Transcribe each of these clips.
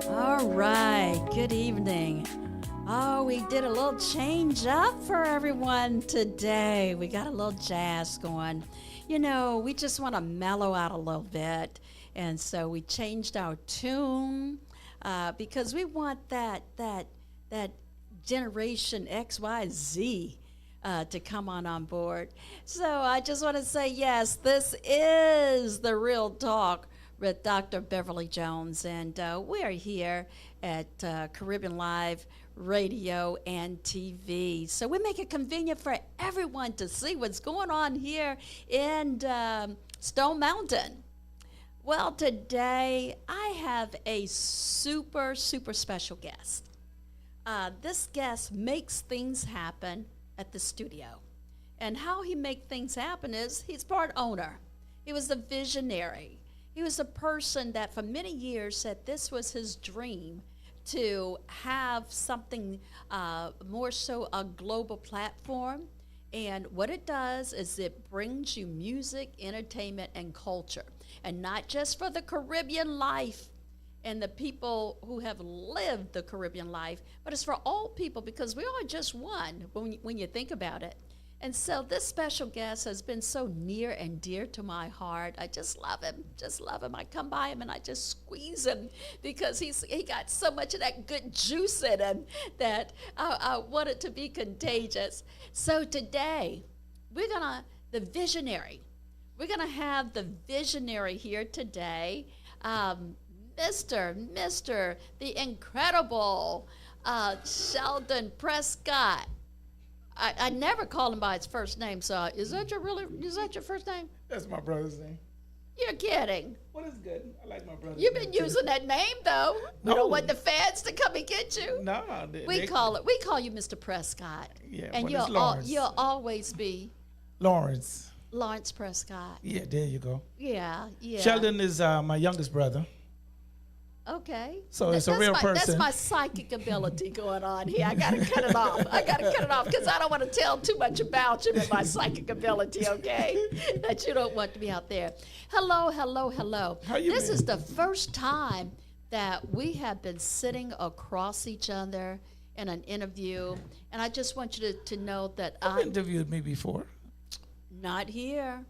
All right, good evening. Oh, we did a little change up for everyone today. We got a little jazz going. You know, we just want to mellow out a little bit. And so we changed our tune because we want that generation X, Y, Z to come on board. So I just want to say, yes, this is the Real Talk with Dr. Beverly Jones, and we are here at Caribbean Live Radio and TV. So we make it convenient for everyone to see what's going on here in Stone Mountain. Well, today I have a super special guest. This guest makes things happen at the studio. And how he makes things happen is he's part owner. He was a visionary. He was a person that for many years said this was his dream to have something more so a global platform. And what it does is it brings you music, entertainment, and culture. And not just for the Caribbean life and the people who have lived the Caribbean life, but it's for all people because we are just one when you think about it. And so this special guest has been so near and dear to my heart. I just love him, I come by him and I just squeeze him because he got so much of that good juice in him that I want it to be contagious. So today, we're gonna have the visionary here today, Mr. the incredible Sheldon Prescott. I never call him by his first name, so is that your first name? That's my brother's name. You're kidding. Well, it's good. I like my brother's You've name been using that name though. We No. don't want the fans to come and get you. No, We call you Mr. Prescott. Yeah, And but it's Lawrence. you'll always be Lawrence. Lawrence Prescott. Yeah, there you go. Yeah. Sheldon is my youngest brother. Okay. So it's a real person. That's my psychic ability going on here. I got to cut it off. Because I don't want to tell too much about you with my psychic ability, okay? That you don't want to be out there. Hello. How you This been? is the first time that we have been sitting across each other in an interview. And I just want you to know that You've interviewed me before. Not here.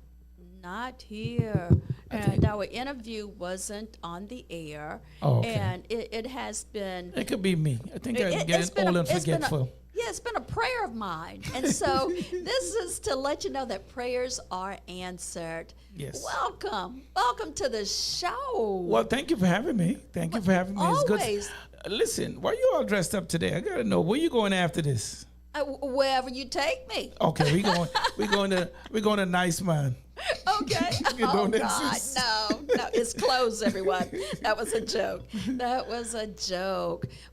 And our interview wasn't on the air. Oh, okay. And it has been. It could be me. I think I'm it's getting been old a- and forgetful. It's been a prayer of mine. And so this is to let you know that prayers are answered. Yes. Welcome to the show. Well, thank you for having me. Thank you for having me. It's Always. good. Listen, why you all dressed up today? I gotta know where you going after this. Wherever you take me. Okay, we're going to Nice Man. Okay. You Oh, don't God, exist. no. It's closed, everyone. That was a joke.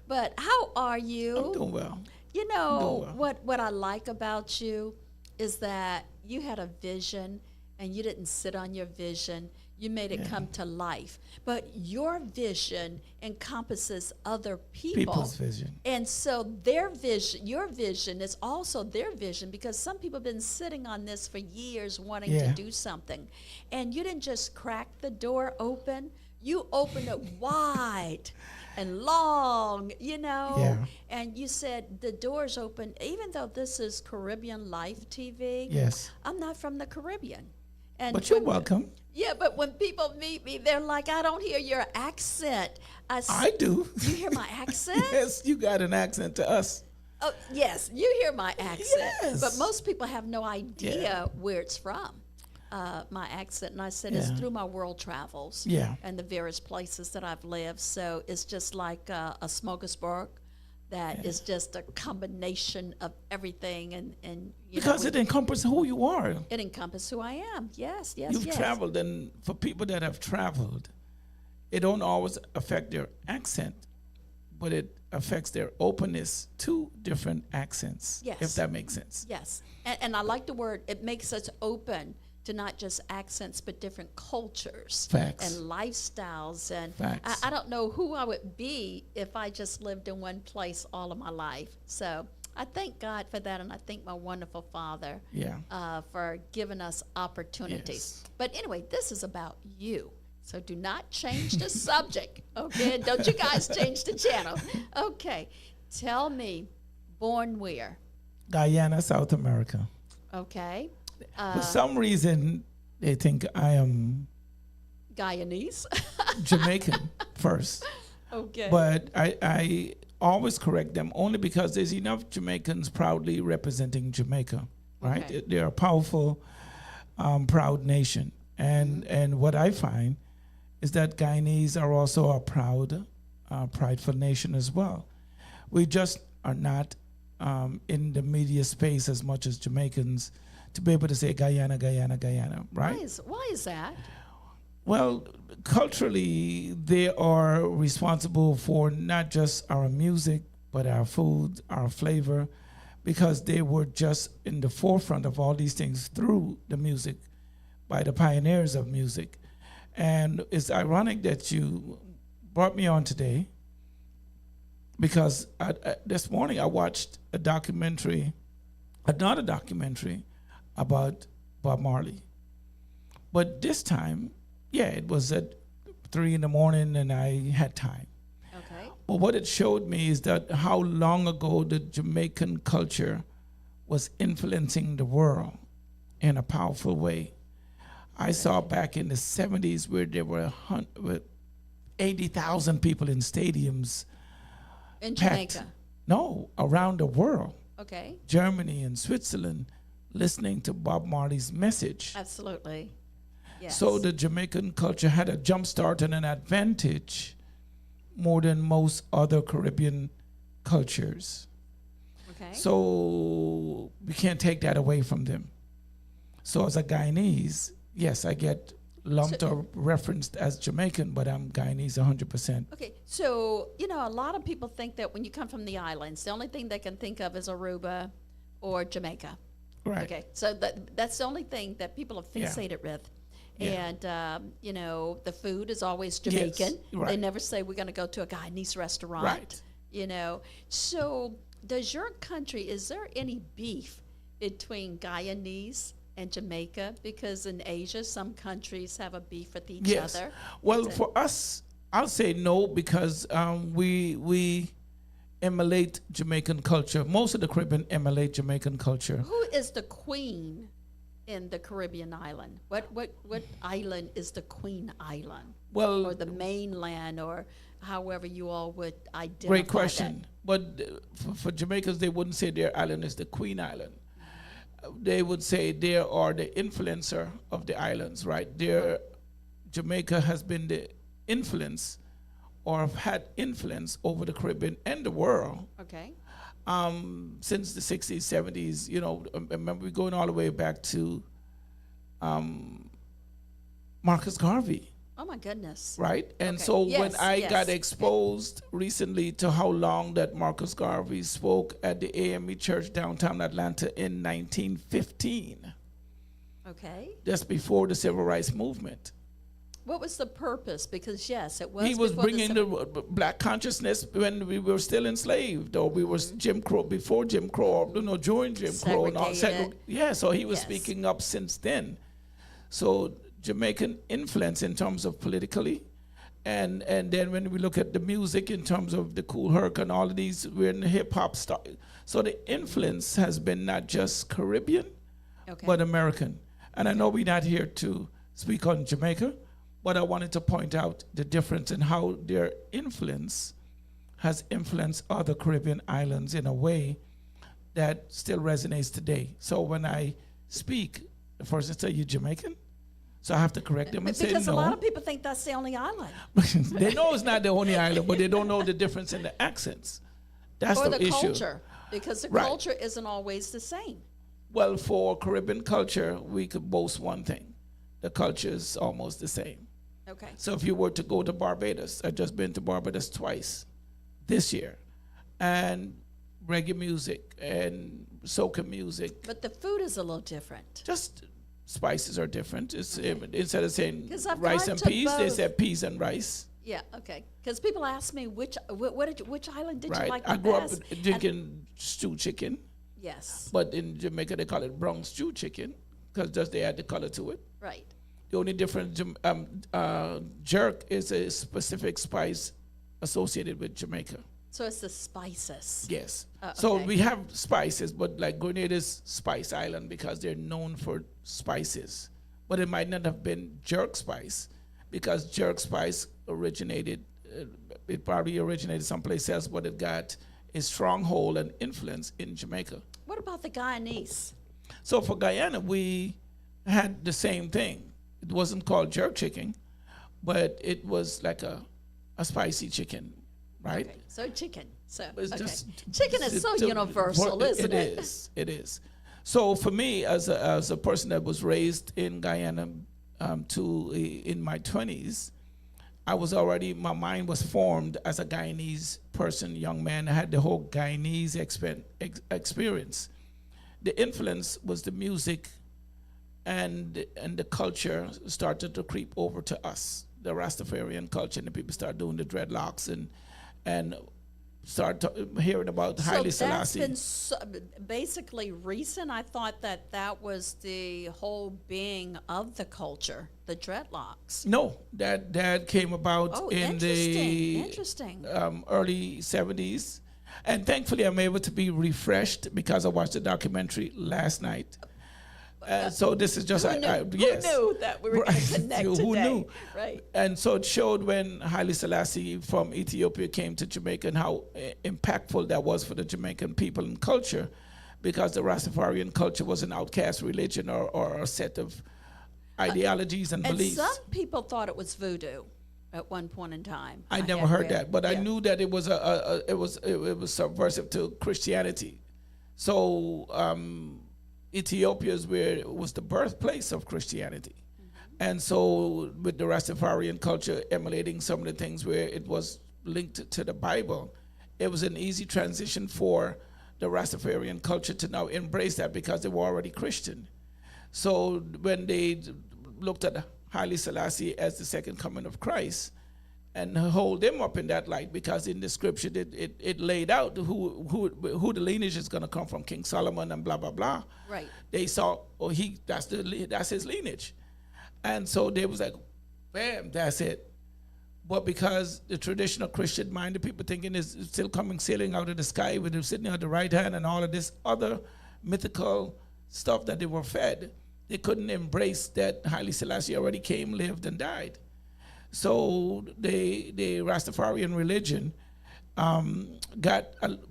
But how are you? I'm doing well. You know, Doing well. what I like about you is that you had a vision and you didn't sit on your vision. You made it come to life. But your vision encompasses other people. People's vision. And so their vision, your vision is also their vision because some people have been sitting on this for years wanting to do something. And you didn't just crack the door open, you opened it wide and long, Yeah. and you said the door's open, even though this is Caribbeanlifetv. Yes. I'm not from the Caribbean. And But you're when- welcome. Yeah, but when people meet me, they're like, I don't hear your accent. I do. You hear my accent? Yes, you got an accent to us. Oh, yes, you hear my accent. Yes. But most people have no idea where it's from, my accent. And I said it's Yeah. through my world travels Yeah. and the various places that I've lived. So it's just like a smorgasbord that is just a combination of everything. And you Because know, it encompasses who you are. it encompasses who I am. Yes. You've traveled, and for people that have traveled, it don't always affect their accent, but it affects their openness to different accents, Yes. if that makes sense. Yes, and I like the word, it makes us open to not just accents, but different cultures Facts. and lifestyles. And Facts. I don't know who I would be if I just lived in one place all of my life. So I thank God for that, and I thank my wonderful Father Yeah. for giving us opportunities. Yes. But anyway, this is about you. So do not change the subject, okay? Don't you guys change the channel. Okay, tell me, born where? Guyana, South America. Okay. For some reason, they think I am Guyanese. Jamaican first. Okay. But I always correct them only because there's enough Jamaicans proudly representing Jamaica, right? Okay. They're a powerful, proud nation. And what I find is that Guyanese are also a proud, prideful nation as well. We just are not in the media space as much as Jamaicans to be able to say Guyana, Guyana, Guyana, right? Why is that? Well, culturally, they are responsible for not just our music, but our food, our flavor, because they were just in the forefront of all these things through the music by the pioneers of music. And it's ironic that you brought me on today because this morning I watched a documentary, another documentary about Bob Marley. But this time, yeah, it was at 3 a.m. and I had time. Okay. But what it showed me is that how long ago the Jamaican culture was influencing the world in a powerful way. I saw back in the 70s where there were 80,000 people in stadiums. In packed. Jamaica. No, around the world. Okay. Germany and Switzerland listening to Bob Marley's message. Absolutely. Yes. So the Jamaican culture had a jump start and an advantage more than most other Caribbean cultures. Okay. So we can't take that away from them. So as a Guyanese, yes, I get lumped or referenced as Jamaican, but I'm Guyanese 100%. Okay, so, a lot of people think that when you come from the islands, the only thing they can think of is Aruba or Jamaica. Right. Okay, so that's the only thing that people are fixated with. Yeah. And, the food is always Jamaican. Yes, right. They never say we're going to go to a Guyanese restaurant. Right. So does your country, is there any beef between Guyanese and Jamaica? Because in Asia, some countries have a beef with each Yes. other. Well, for us, I'll say no because we emulate Jamaican culture. Most of the Caribbean emulate Jamaican culture. Who is the queen in the Caribbean island? What island is the queen island? Well, Or the mainland, or however you all would identify great question. But for Jamaicans, they wouldn't say their island is the Queen Island. They would say they are the influencer of the islands, right? Jamaica has been the influence or have had influence over the Caribbean and the world that. Okay. since the 60s, 70s. I remember going all the way back to Marcus Garvey. Oh my goodness. Right? And Okay. so Yes, when I yes. got exposed recently to how long that Marcus Garvey spoke at the AME Church downtown Atlanta in 1915, Okay. just before the Civil Rights Movement. What was the purpose? Because yes, it was. He was before bringing Civil- the black consciousness when we were still enslaved, or we were Jim Crow, before Jim Crow, or during Jim Crow. And all. Segregated. Yeah, so he was Yes. speaking up since then. So Jamaican influence in terms of politically, and then when we look at the music in terms of the Cool Herc and all of these, we're in the hip hop style. So the influence has been not just Caribbean, Okay. but American. And I know we're not here to speak on Jamaica, but I wanted to point out the difference in how their influence has influenced other Caribbean islands in a way that still resonates today. So when I speak, the person say, "You Jamaican?" So I have to correct them and say Because no. a lot of people think that's the only island. They know it's not the only island, but they don't know the difference in the accents. That's Or the the issue. culture. Because the Right. culture isn't always the same. Well, for Caribbean culture, we could boast one thing. The culture is almost the same. Okay. So if you were to go to Barbados, I've just been to Barbados twice this year, and reggae music and soca music, But the food is a little different. just spices are different. It's instead of saying 'Cause I've rice gone and to peas, they both. said peas and rice. Yeah, okay. Because people ask me which island did you Right. like I the grew best? up drinking stew chicken, Yes, but in Jamaica they call it brown stew chicken because just they add the color to it. right. The only difference, jerk is a specific spice associated with Jamaica. So it's the spices. Yes. Okay. So we have spices, but like Grenada is Spice Island because they're known for spices. But it might not have been jerk spice because jerk spice originated, it probably originated someplace else, but it got a stronghold and influence in Jamaica. What about the Guyanese? So for Guyana, we had the same thing. It wasn't called jerk chicken, but it was like a spicy chicken, right? Okay. So chicken. So It's okay. just- Chicken is so universal, isn't it? It is. It is. So for me, as a person that was raised in Guyana in my 20s, I was already, my mind was formed as a Guyanese person, young man. I had the whole Guyanese experience. The influence was the music and the culture started to creep over to us, the Rastafarian culture, and the people started doing the dreadlocks and start hearing about Haile Selassie. So that's been basically recent. I thought that was the whole being of the culture, the dreadlocks. No, that came about in the interesting. Early 70s. And thankfully, I'm able to be refreshed because I watched the documentary last night. So this is just, Who knew? yes. Who knew that we were going to connect today? Who knew? Right. And so it showed when Haile Selassie from Ethiopia came to Jamaica and how impactful that was for the Jamaican people and culture, because the Rastafarian culture was an outcast religion or a set of ideologies and beliefs. And some people thought it was voodoo at one point in time. I never heard that, but I knew that it was it was subversive to Christianity. So Ethiopia is where it was the birthplace of Christianity. And so with the Rastafarian culture emulating some of the things where it was linked to the Bible, it was an easy transition for the Rastafarian culture to now embrace that because they were already Christian. So when they looked at Haile Selassie as the second coming of Christ and hold him up in that light, because in the scripture it laid out who the lineage is going to come from, King Solomon and blah, blah, blah. Right. They saw, that's his lineage. And so they was like, bam, that's it. But because the traditional Christian mind, the people thinking is still coming sailing out of the sky with him sitting on the right hand and all of this other mythical stuff that they were fed, they couldn't embrace that Haile Selassie already came, lived, and died. So the Rastafarian religion got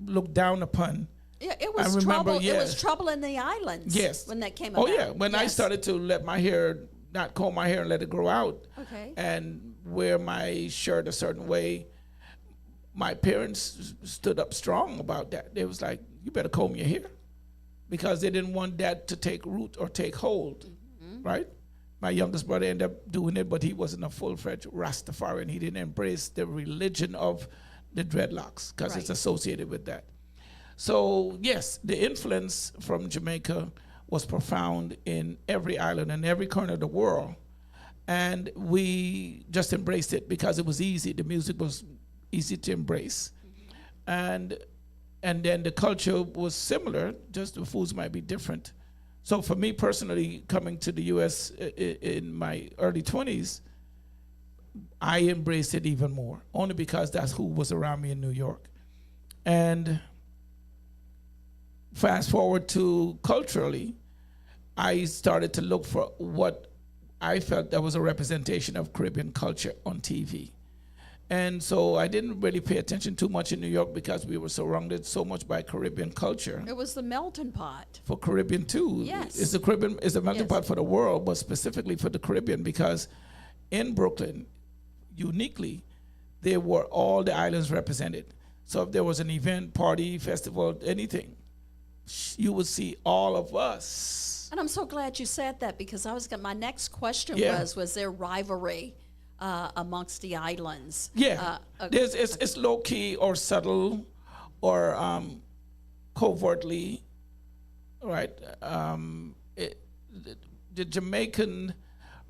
looked down upon. Yeah, it was trouble. It was trouble in the islands. Yes. When that came about. Oh yeah, when I started to let my hair, not comb my hair and let it grow out, okay, and wear my shirt a certain way, my parents stood up strong about that. They was like, you better comb your hair, because they didn't want that to take root or take hold, right? My youngest brother ended up doing it, but he wasn't a full-fledged Rastafarian. He didn't embrace the religion of the dreadlocks because it's associated with that. So yes, the influence from Jamaica was profound in every island and every corner of the world. And we just embraced it because it was easy. The music was easy to embrace. And then the culture was similar, just the foods might be different. So for me personally, coming to the U.S. in my early 20s, I embraced it even more, only because that's who was around me in New York. And fast forward to culturally, I started to look for what I felt that was a representation of Caribbean culture on TV. And so I didn't really pay attention too much in New York because we were surrounded so much by Caribbean culture. It was the melting pot. For Caribbean too. Yes. It's a melting pot for the world, but specifically for the Caribbean, because in Brooklyn, uniquely, there were all the islands represented. So if there was an event, party, festival, anything, you would see all of us. And I'm so glad you said that, because my next question was there rivalry amongst the islands? Yeah, it's low key or subtle or covertly, right? The Jamaican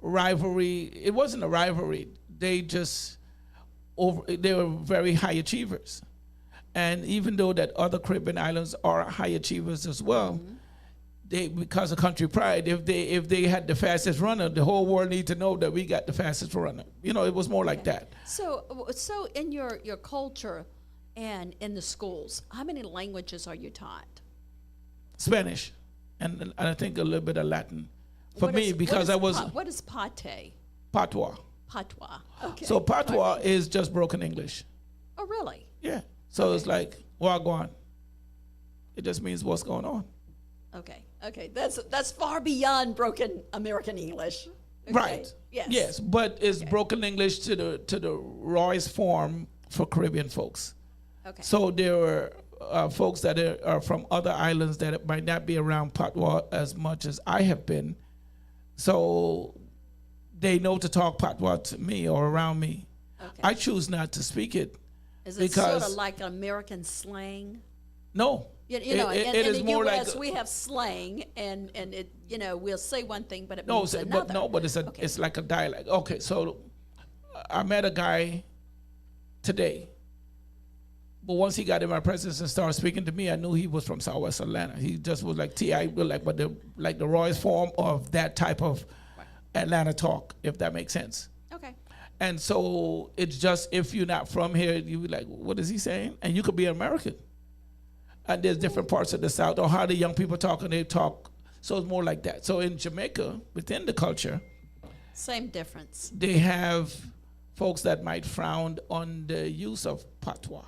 rivalry, it wasn't a rivalry. They were very high achievers. And even though that other Caribbean islands are high achievers as well, they, because of country pride, if they had the fastest runner, the whole world need to know that we got the fastest runner. You know, it was more like that. So in your culture and in the schools, how many languages are you taught? Spanish, and I think a little bit of Latin. For What me, is- because I was what is pate? patois. Patois. Okay. So patois Okay. is just broken English. Oh, really? Yeah. So it's like wagwan. It just means what's going on. Okay. Okay. That's far beyond broken American English. Okay. Right. Yes. Yes, but it's broken English to the rawest form for Caribbean folks. Okay. So there are folks that are from other islands that might not be around patois as much as I have been. So they know to talk patois to me or around me. Okay. I choose not to speak it. Is it because sort of like American slang? No. You know, it in is the more U.S. like we have slang, and it, you know, we'll say one thing, but it no, means another. but it's like a dialect. Okay, so I met a guy today, but once he got in my presence and started speaking to me, I knew he was from Southwest Atlanta. He just was like T.I., but the rawest form of that type of Atlanta talk, if that makes sense. Okay. And so it's just, if you're not from here, you be like, what is he saying? And you could be American. And there's different parts of the South, or how the young people talk, and they talk. So it's more like that. So in Jamaica, within the culture, Same difference. they have folks that might frown on the use of patois.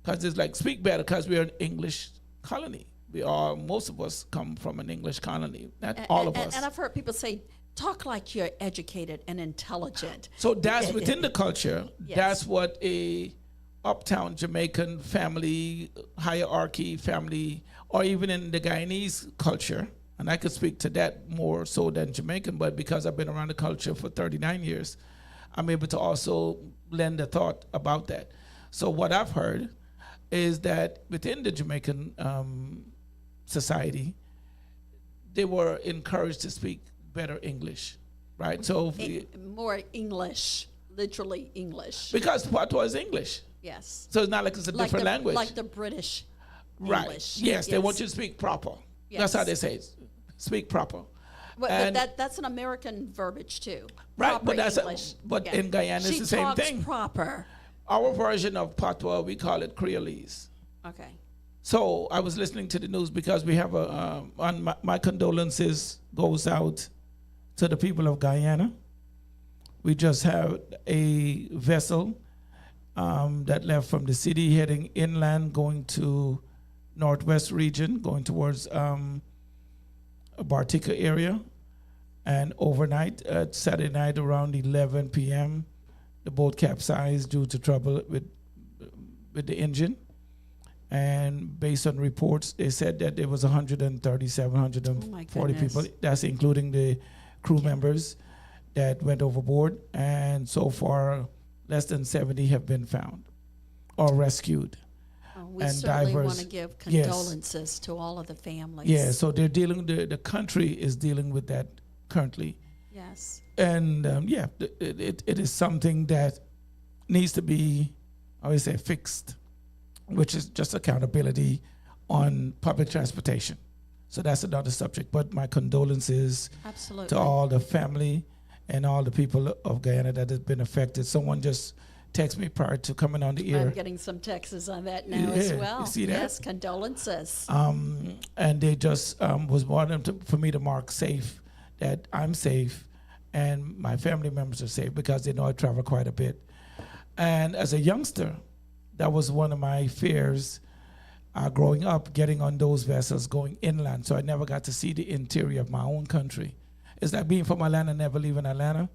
Because it's like, speak better, because we're an English colony. Most of us come from an English colony, not all of us. And I've heard people say, talk like you're educated and intelligent. So that's within the culture. Yes. That's what a uptown Jamaican family, hierarchy family, or even in the Guyanese culture, and I could speak to that more so than Jamaican, but because I've been around the culture for 39 years, I'm able to also lend a thought about that. So what I've heard is that within the Jamaican society, they were encouraged to speak better English, right? So if we, More English, literally English. because patois is English. Yes. So it's not like it's a different language. Like the British Right. English. Yes, they want you to speak proper. That's how Yes. they say it. Speak proper. But And- that's an American verbiage too. Right, Proper but that's English. in Guyana it's She the same talks thing. proper. Our version of patois, we call it Creolese. Okay. So I was listening to the news because we have my condolences goes out to the people of Guyana. We just had a vessel that left from the city heading inland, going to northwest region, going towards Bartica area. And overnight, Saturday night around 11 p.m., the boat capsized due to trouble with the engine. And based on reports, they said that there was 137, 140 people. goodness. That's including the crew members that went overboard. And so far, less than 70 have been found or rescued. We And certainly want to divers- give yes. condolences to all of the families. Yeah, so they're dealing, the country is dealing with that currently. Yes. And it is something that needs to be, I would say, fixed, which is just accountability on public transportation. So that's another subject. But my condolences Absolutely. to all the family and all the people of Guyana that have been affected. Someone just texted me prior to coming on the I'm air. getting some texts on that now as Yeah, well. you see that? Yes, condolences. And they just was wanting for me to mark safe, that I'm safe and my family members are safe, because they know I travel quite a bit. And as a youngster, that was one of my fears growing up, getting on those vessels going inland. So I never got to see the interior of my own country. It's like being from Atlanta, never leaving Atlanta.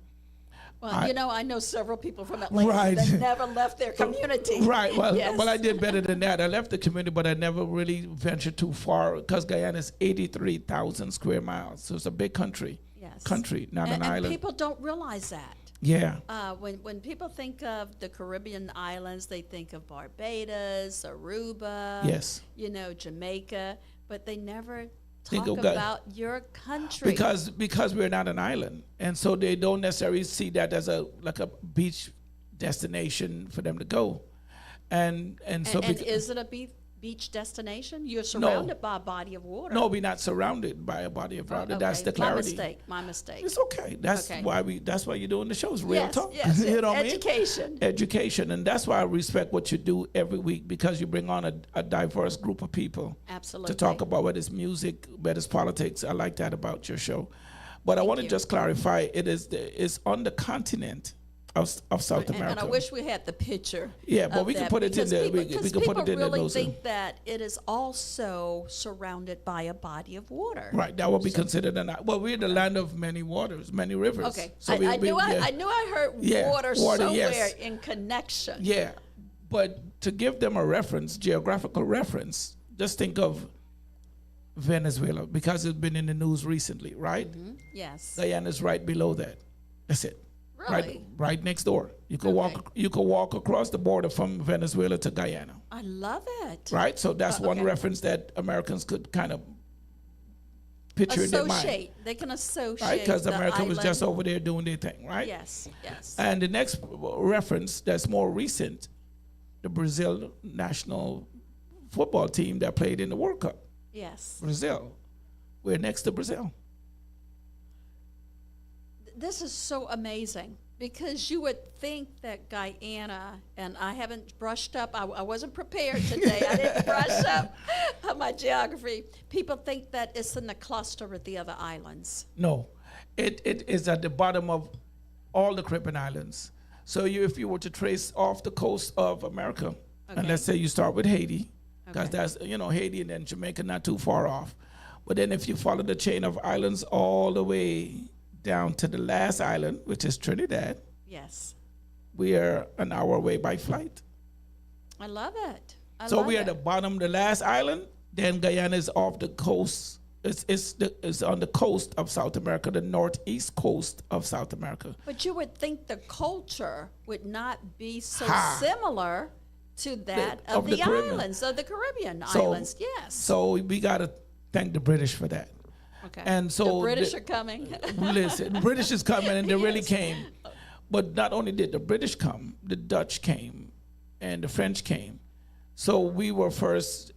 Well, I- I know several people from Atlanta Right. that never left their community. Right. Well, Yes. well, I did better than that. I left the community, but I never really ventured too far, because Guyana is 83,000 square miles. So it's a big country. Yes. Country, not an And island. people don't realize that. Yeah. When people think of the Caribbean islands, they think of Barbados, Aruba, Yes. Jamaica, but they never Think talk of Gu- about your country. Because we're not an island, and so they don't necessarily see that as a beach destination for them to go, and so and bec- is it a beach beach destination? You're surrounded by a body of water. No, we're not surrounded by a body of water. That's the clarity. My mistake. It's okay. That's Okay. why you're doing the shows. Real Yes, talk. yes, You know what I mean? education. Education. And that's why I respect what you do every week, because you bring on a diverse group of people Absolutely. to talk about whether it's music, whether it's politics. I like that about your show. But I want to you. just clarify, it's on the continent of South America. And I wish we had the picture. Yeah, but of we can that, put it in because there. people- We because can put it in people there. really Those are- think that it is also surrounded by a body of water. Right, that would be considered we're the land of many waters, many rivers. Okay, So I knew I heard Yeah, water water, somewhere yes. in connection. Yeah, but to give them a reference, geographical reference, just think of Venezuela, because it's been in the news recently, right? Yes. Guyana's right below that. That's it. Really? Right next door. You could walk across the border from Venezuela to Guyana. I love it. Right? So that's one okay. reference that Americans could kind of picture in their mind. Associate. They can associate. Right? Because the America was just island. over there doing their thing, right? Yes. Yes. And the next reference that's more recent, the Brazil national football team that played in the World Cup. Yes. Brazil. We're next to Brazil. This is so amazing, because you would think that Guyana, and I haven't brushed up, I wasn't prepared today. I didn't brush up on my geography. People think that it's in the cluster with the other islands. No, it is at the bottom of all the Caribbean islands. So if you were to trace off the coast of America, and Okay. let's say you start with Haiti, because Okay. that's, Haiti and then Jamaica not too far off. But then if you follow the chain of islands all the way down to the last island, which is Trinidad, Yes. we are an hour away by flight. I love it. So we are at the bottom, the last island. Then Guyana is off the coast. It's on the coast of South America, the northeast coast of South America. But you would think the culture would not be so Ha. similar to that of of the the Caribbean. islands, of the Caribbean So- islands. Yes. So we got to thank the British for that. Okay. And so the British are coming. Listen, the British is coming, and they really Yes. came. But not only did the British come, the Dutch came, and the French came. So we were first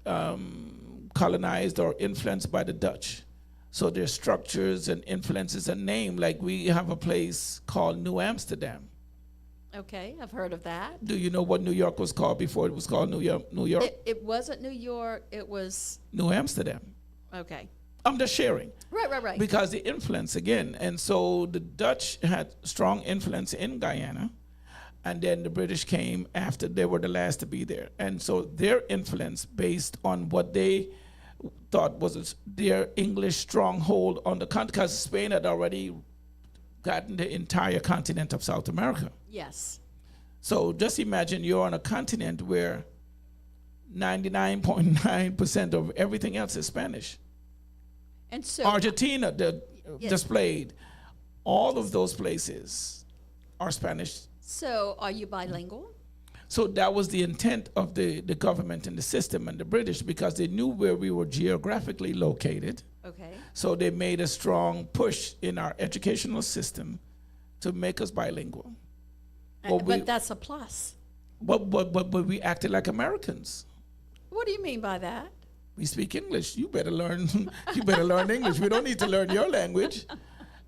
colonized or influenced by the Dutch. So their structures and influences and name, like we have a place called New Amsterdam. Okay, I've heard of that. Do you know what New York was called before it was called New York? It wasn't New York. It was New Amsterdam. okay. I'm just sharing. Right. Because the influence again, and so the Dutch had strong influence in Guyana, and then the British came after. They were the last to be there, and so their influence, based on what they thought was their English stronghold on the continent, because Spain had already gotten the entire continent of South America. Yes. So just imagine you're on a continent where 99.9% of everything else is Spanish. And so Argentina Yes. displayed. All of those places are Spanish. So are you bilingual? So that was the intent of the government and the system and the British, because they knew where we were geographically located. Okay. So they made a strong push in our educational system to make us bilingual. But that's a plus. But we acted like Americans. What do you mean by that? We speak English. You better learn. You better learn English. We don't need to learn your language.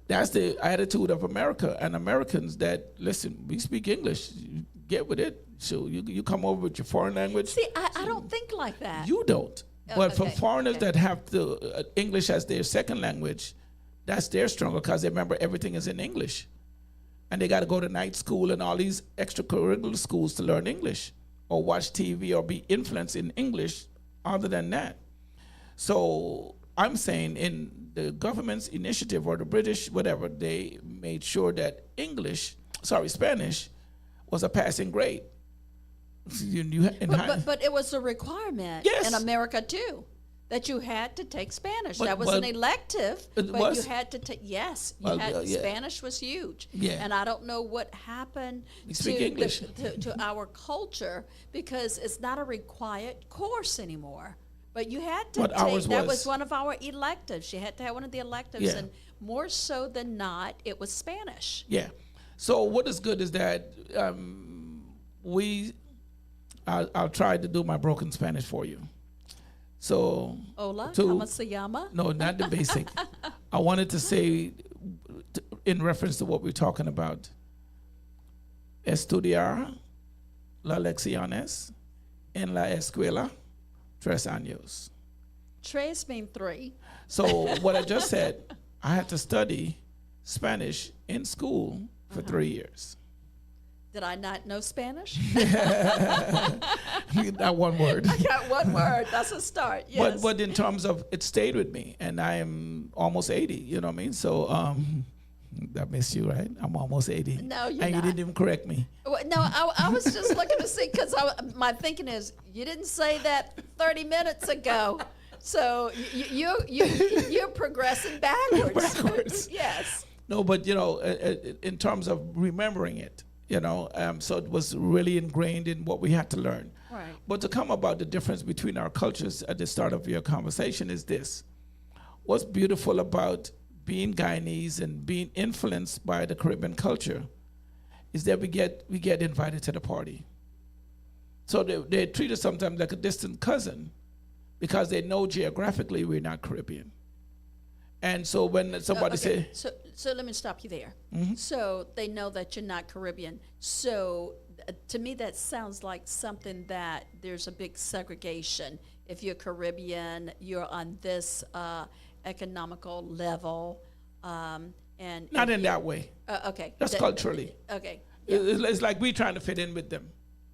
That's the attitude of America and Americans. That listen, we speak English. You get with it. So you come over with your foreign language. See, I don't think like that. You don't. But for okay, foreigners okay. that have the English as their second language, that's their struggle, because they remember everything is in English, and they got to go to night school and all these extracurricular schools to learn English or watch TV or be influenced in English. Other than that, so I'm saying in the government's initiative or the British, whatever, they made sure that Spanish was a passing grade. But it was a requirement Yes. in America too, that you had to take Spanish. But- that was an elective, It but was? you had to take. Yes, you Well, had. yeah. Spanish was huge. Yeah. And I don't know what happened We speak to English. to our culture, because it's not a required course anymore. But you had to But take. ours That was. was one of our electives. You had to have one of the electives, Yeah. and more so than not, it was Spanish. Yeah. So what is good is that I'll try to do my broken Spanish for you. So Hola, to- ¿cómo se llama? no, not the basic. I wanted to say, in reference to what we're talking about, estudiar las lecciones en la escuela 3 años. Tres mean 3. So what I just said, I had to study Spanish in school for 3 years. Did I not know Spanish? Not one word. I got one word. That's a start. Yes. But in terms of, it stayed with me, and I am almost 80. You know what I mean? So I miss you, right? I'm almost 80. No, you're and not. you didn't even correct me. Well, no, I was just looking to see because my thinking is you didn't say that 30 minutes ago, so you're progressing backwards. Backwards. Yes. No, but in terms of remembering it, so it was really ingrained in what we had to learn. Right. But to come about the difference between our cultures at the start of your conversation is this. What's beautiful about being Guyanese and being influenced by the Caribbean culture is that we get invited to the party. So they treat us sometimes like a distant cousin because they know geographically we're not Caribbean. And so when somebody Okay. say, So let me stop you there. Mm-hmm. So they know that you're not Caribbean. So to me, that sounds like something that there's a big segregation. If you're Caribbean, you're on this economical level, and not in that way. Okay. That's culturally. Okay. It's like we're trying to fit in with them.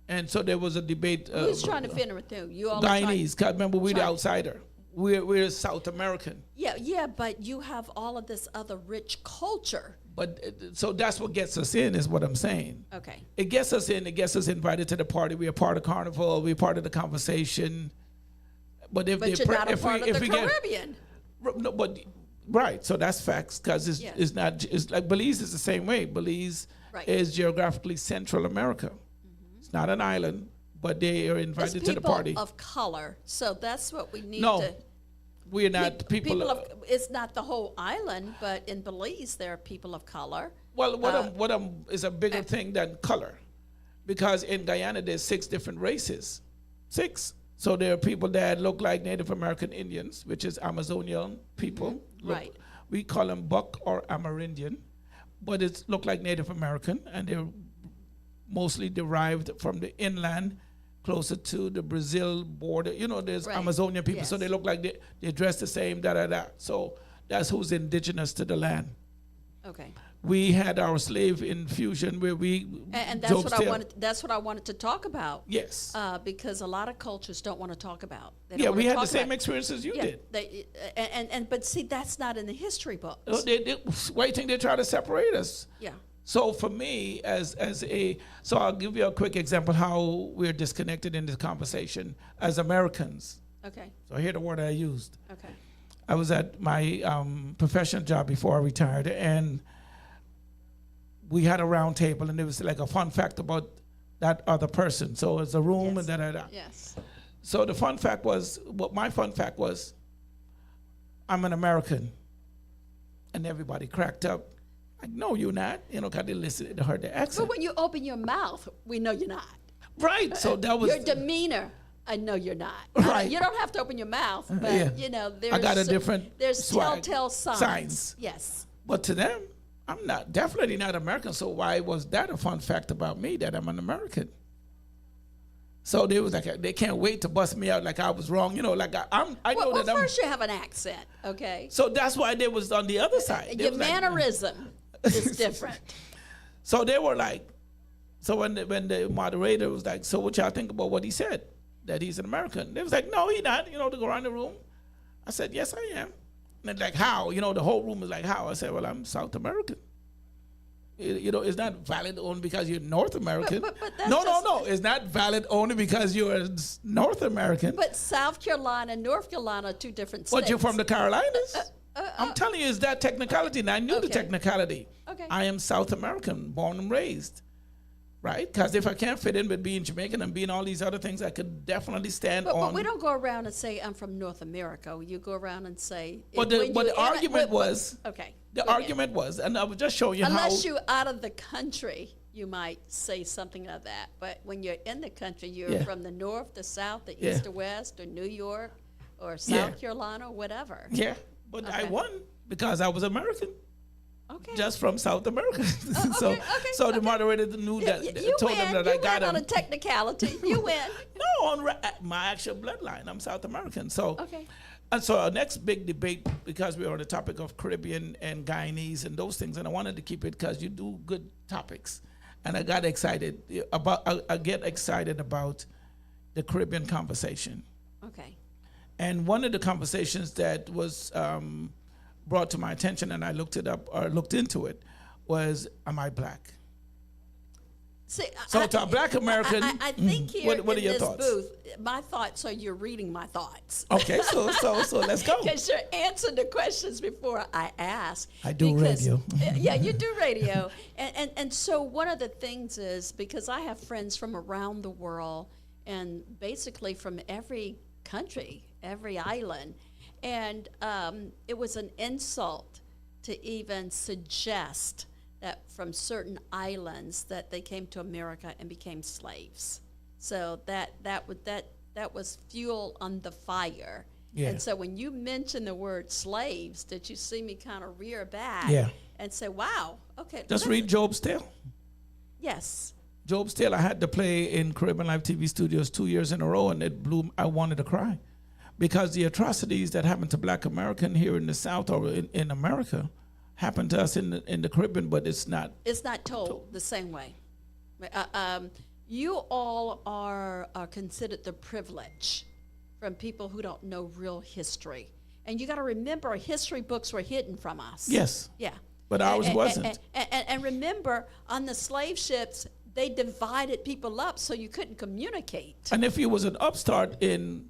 And so there was a debate. Who's trying to fit in with who? You all are trying- Guyanese, 'cause remember we're the trying- outsider. We're South American. Yeah, but you have all of this other rich culture. But so that's what gets us in, is what I'm saying. Okay. It gets us in. It gets us invited to the party. We're part of Carnival. We're part of the conversation. But if But they you're not a part of the get, Caribbean. no, but right. So that's facts, because Yes. it's not. It's like Belize is the same way. Belize Right. is geographically Central America. It's not an island, but they are It's invited to the people party. of color. So that's what we need No, to. we're not people. of, it's not the whole island, but in Belize there are people of color. Well, what is a bigger thing than color, because in Guyana there's 6 different races, 6. So there are people that look like Native American Indians, which is Amazonian people. Mm-hmm. Right. We call them Buck or Amerindian, but it look like Native American, and they're mostly derived from the inland, closer to the Brazil border. There's Right. Amazonian people, so Yes. they look like they dress the same. So that's who's indigenous to the land. Okay. We had our slave infusion where we And that's drove what I still. wanted. That's what I wanted to talk about. Yes. Because a lot of cultures don't want to talk about. They don't Yeah, wanna we had talk the same about- experience as you Yeah, did. but see, that's not in the history books. Why do you think they try to separate us? Yeah. So for me, so I'll give you a quick example how we're disconnected in this conversation as Americans. Okay. So hear the word I used. Okay. I was at my professional job before I retired, and we had a round table, and it was like a fun fact about that other person. So it's a room Yes. and da. Yes. So the fun fact was, my fun fact was, I'm an American. And everybody cracked up. Like, no, you're not. Because they listened to heard the But accent. when you open your mouth, we know you're not. Right. So that was. Your demeanor, I know you're not. Right. You don't have to open your mouth, but Yeah. there's I got a different there's swag. telltale signs. Yes. But to them, I'm definitely not American. So why was that a fun fact about me, that I'm an American? So they was like, they can't wait to bust me out like I was wrong. Like I know Well, that I'm. first you have an accent, okay? So that's why they was on the other side. They Your was like, mannerism is different. So they were like, so when the moderator was like, so what y'all think about what he said, that he's an American? They was like, no, he not, to go around the room. I said, yes, I am. And they're like, how? The whole room is like, how? I said, well, I'm South American. It's not valid only because you're North American. But that's no. just- It's not valid only because you're North American. But South Carolina and North Carolina are two different states. But you're from the Carolinas. I'm telling you, it's that technicality, and I knew the Okay. technicality. Okay. I am South American, born and raised, right? Because if I can't fit in with being Jamaican and being all these other things, I could definitely stand But on. we don't go around and say, I'm from North America. You go around and say... But the argument was, Okay. the go ahead. argument was, and I was just showing you Unless how. you're out of the country, you might say something like that. But when you're in the country, you're Yeah. from the north, the south, the Yeah. east, the west, or New York, or South Carolina or whatever. Yeah, but I Okay. won because I was American, Okay. just from South America. Okay, So the okay. moderator knew that, You told win. them that You I got win on a them. technicality. You win. No, on my actual bloodline, I'm South American. So, Okay. and so our next big debate, because we're on the topic of Caribbean and Guyanese and those things, and I wanted to keep it because you do good topics, and I got excited about. I get excited about the Caribbean conversation, Okay. and one of the conversations that was brought to my attention, and I looked it up or looked into it, was, "Am I black?" See, So to a black American, I think here what are in your this thoughts? booth, my thoughts are you're reading my thoughts. Okay, so let's go. Because you're answering the questions before I ask. I do radio. Yeah, you do radio. And so one of the things is, because I have friends from around the world and basically from every country, every island, and it was an insult to even suggest that from certain islands that they came to America and became slaves. So that was fuel on the fire. Yeah. And so when you mention the word slaves, did you see me kind of rear back Yeah. and say, wow, okay. Just read Job's Tale. Yes. Job's Tale, I had to play in Caribbeanlifetv studios 2 years in a row, and it blew. I wanted to cry, because the atrocities that happened to Black American here in the South or in America happened to us in the Caribbean, but it's not. It's not told the same way. You all are considered the privilege from people who don't know real history. And you got to remember, history books were hidden from us. Yes, Yeah. but ours wasn't. And remember, on the slave ships, they divided people up so you couldn't communicate. And if you was an upstart in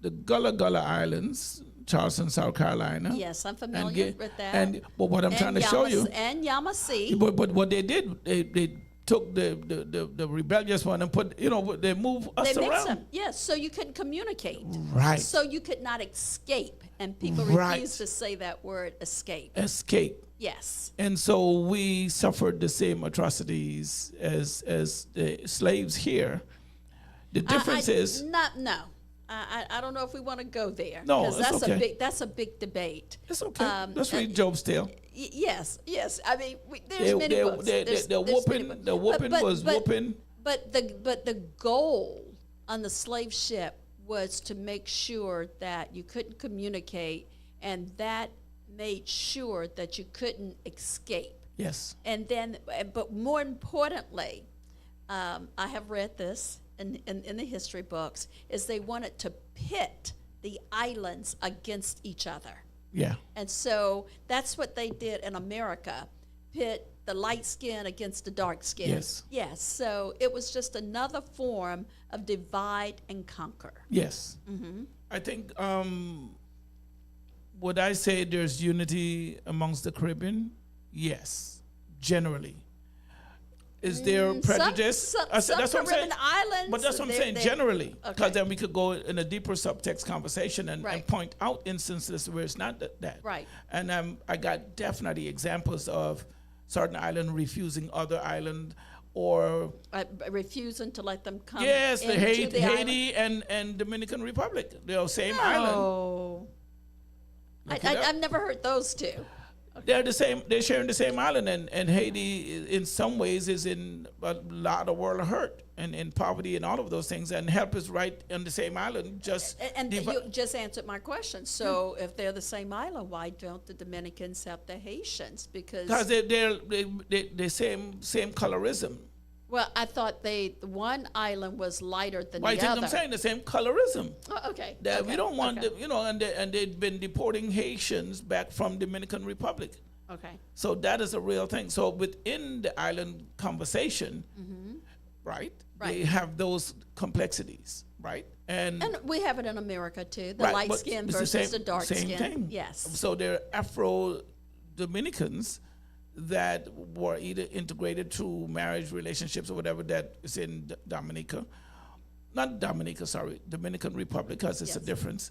the Gullah Gullah Islands, Charleston, South Carolina. Yes, I'm familiar with that. But what I'm trying to show you. And Yamasee. But what they did, they took the rebellious one and put, they moved us They mixed around. them. Yes, so you couldn't communicate. Right. So you could not escape. And people Right. refuse to say that word, escape. Escape. Yes. And so we suffered the same atrocities as the slaves here. The difference is No. I don't know if we want to go there. No, 'cause it's okay. That's a big debate. it's okay. Let's read Job's Tale. Yes. I mean, there's many books. There's many books. The whooping was whooping. But the goal on the slave ship was to make sure that you couldn't communicate, and that made sure that you couldn't escape. Yes. And then, but more importantly, I have read this in the history books, is they wanted to pit the islands against each other. Yeah. And so that's what they did in America, pit the light skin against the dark skin. Yes. Yes. So it was just another form of divide and conquer. Yes. Mm-hmm. I think, would I say there's unity amongst the Caribbean? Yes, generally. Is there prejudice? Some That's what I'm saying. Caribbean islands. But that's what I'm saying, generally. Because Okay. then we could go in a deeper subtext conversation and Right. point out instances where it's not that. Right. And I got definitely examples of certain island refusing other island, or Refusing to let them come. yes, the into the island. Haiti and Dominican Republic. They're the same island. No. Look it up. I've never heard those two. They're the same. They're sharing the same island, and Haiti, in some ways, is in a lot of world of hurt and in poverty and all of those things. And help is right on the same island. And you just answered my question. So if they're the same island, why don't the Dominicans help the Haitians? Because they're same colorism. well, I thought one island was lighter than Why the think other. I'm saying the same colorism? Oh, okay. That okay. we don't want, Okay. and they've been deporting Haitians back from Dominican Republic. Okay. So that is a real thing. So within the island conversation, right, they Right. have those complexities, right? And we have it in America too. The Right, light but skin it's versus the dark same skin. thing. Yes. So they're Afro-Dominicans that were either integrated through marriage relationships or whatever that is in Dominican Republic, because it's a Yes. difference.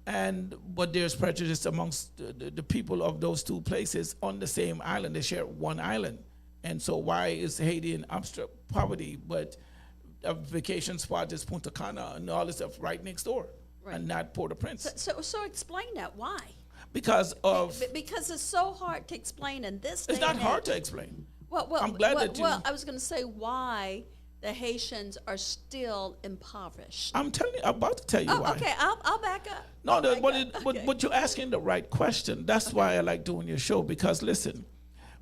But there's prejudice amongst the people of those two places on the same island. They share one island. And so why is Haiti in abstract poverty, but a vacation spot is Punta Cana and all this stuff right next door? Right. and not Port-au-Prince. So explain that. Why? Because of Because it's so hard to explain in this day it's not and hard age. to explain. Well, I'm glad that you. Well, I was going to say why the Haitians are still impoverished. I'm about to tell you Oh, why. okay. I'll back up. No, I'll back up. but Okay. you're asking the right question. That's why I like doing your show, because listen,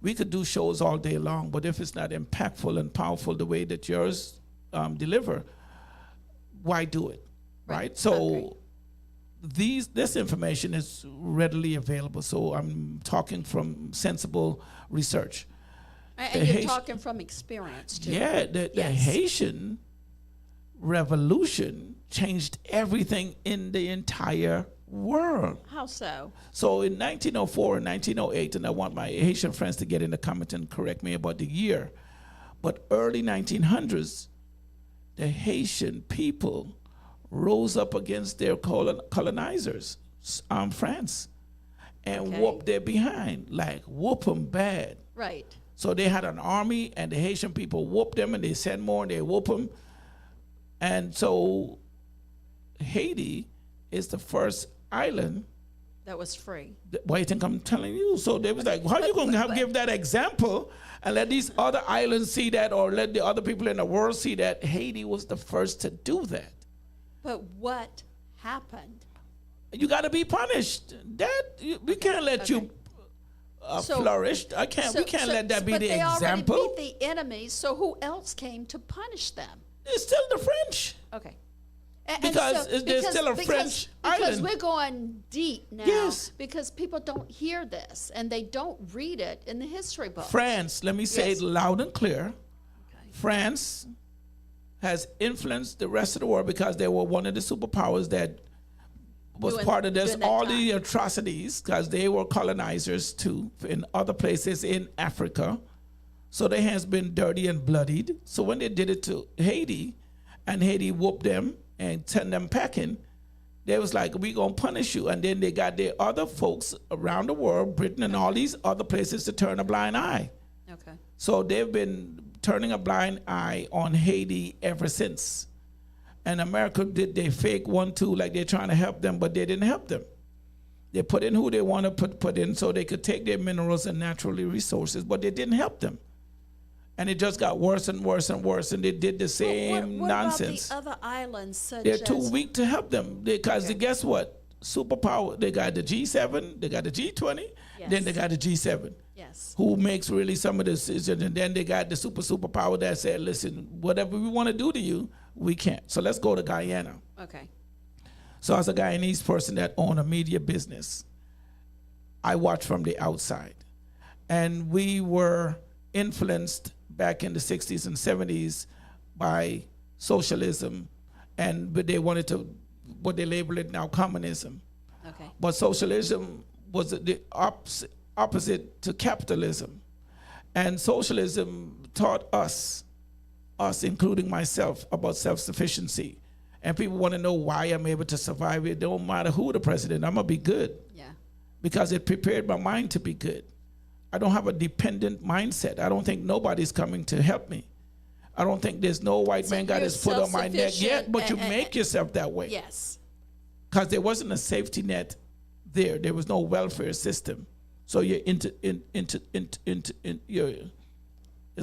we could do shows all day long, but if it's not impactful and powerful the way that yours deliver, why do it, right? So this information is readily available. So I'm talking from sensible research. And you're talking from experience, too. Yeah, the Haitian Revolution changed everything in the entire world. How so? So in 1904 and 1908, and I want my Haitian friends to get in the comment and correct me about the year, but early 1900s, the Haitian people rose up against their colonizers, France, and whooped their behind, like whoop them bad. Right. So they had an army, and the Haitian people whooped them, and they sent more, and they whoop them. And so Haiti is the first island. That was free. Why you think I'm telling you? So they was like, how are you going to give that example and let these other islands see that, or let the other people in the world see that Haiti was the first to do that? But what happened? You got to be punished. We can't let you flourish. We can't let that be the example. But they already beat the enemies, so who else came to punish them? It's still the French. Okay. Because there's still a French island. Because we're going deep now. Yes. Because people don't hear this and they don't read it in the history book. France, let me say it loud and clear. Okay. France has influenced the rest of the world because they were one of the superpowers that was part of this, all the atrocities, because they were colonizers too in other places in Africa. So their hands been dirty and bloodied. So when they did it to Haiti, and Haiti whooped them and sent them packing, they was like, we gonna punish you. And then they got their other folks around the world, Britain and all these other places, to turn a blind eye. Okay. So they've been turning a blind eye on Haiti ever since. And America did they fake one too, like they're trying to help them, but they didn't help them. They put in who they want to put in so they could take their minerals and natural resources, but they didn't help them. And it just got worse and worse and worse, and they did the same nonsense. What about the other islands such They're as... too weak to help them because guess what? Superpower, they got the G7, they got the G20, then they got the G7. Yes. Who makes really some of the decisions, and then they got the superpower that said, listen, whatever we want to do to you, we can't. So let's go to Guyana. Okay. So as a Guyanese person that owned a media business, I watched from the outside. And we were influenced back in the 60s and 70s by socialism, but they wanted to, what they label it now, communism. Okay. But socialism was the opposite to capitalism. And socialism taught us, including myself, about self-sufficiency. And people want to know why I'm able to survive. It don't matter who the president, I'm going to be good. Yeah. Because it prepared my mind to be good. I don't have a dependent mindset. I don't think nobody's coming to help me. I don't think there's no white man got his foot on my neck yet, but you make yourself that way. Yes. Because there wasn't a safety net there. There was no welfare system. So you're it's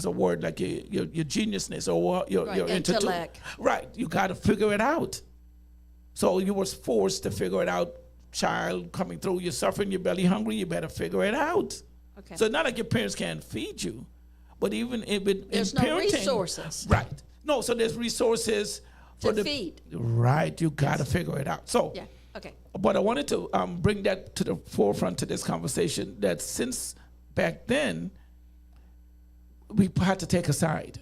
a word like your geniusness or your intellect. Right. You got to figure it out. So you was forced to figure it out. Child coming through, you're suffering, you're belly hungry, you better figure it out. Okay. So it's not like your parents can't feed you, but even there's in parenting, no resources. Right. No, so there's resources for to feed. Right. You got to figure it out. So yeah. Okay. But I wanted to bring that to the forefront to this conversation, that since back then, we had to take a side.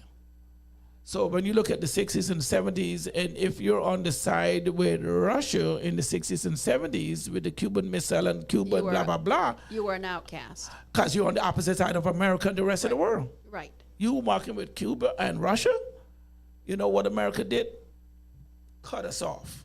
So when you look at the 60s and 70s, and if you're on the side with Russia in the 60s and 70s with the Cuban Missile and Cuba and blah, blah, blah. You were an outcast. Because you're on the opposite side of America and the rest of the world. Right. You working with Cuba and Russia, you know what America did? Cut us off.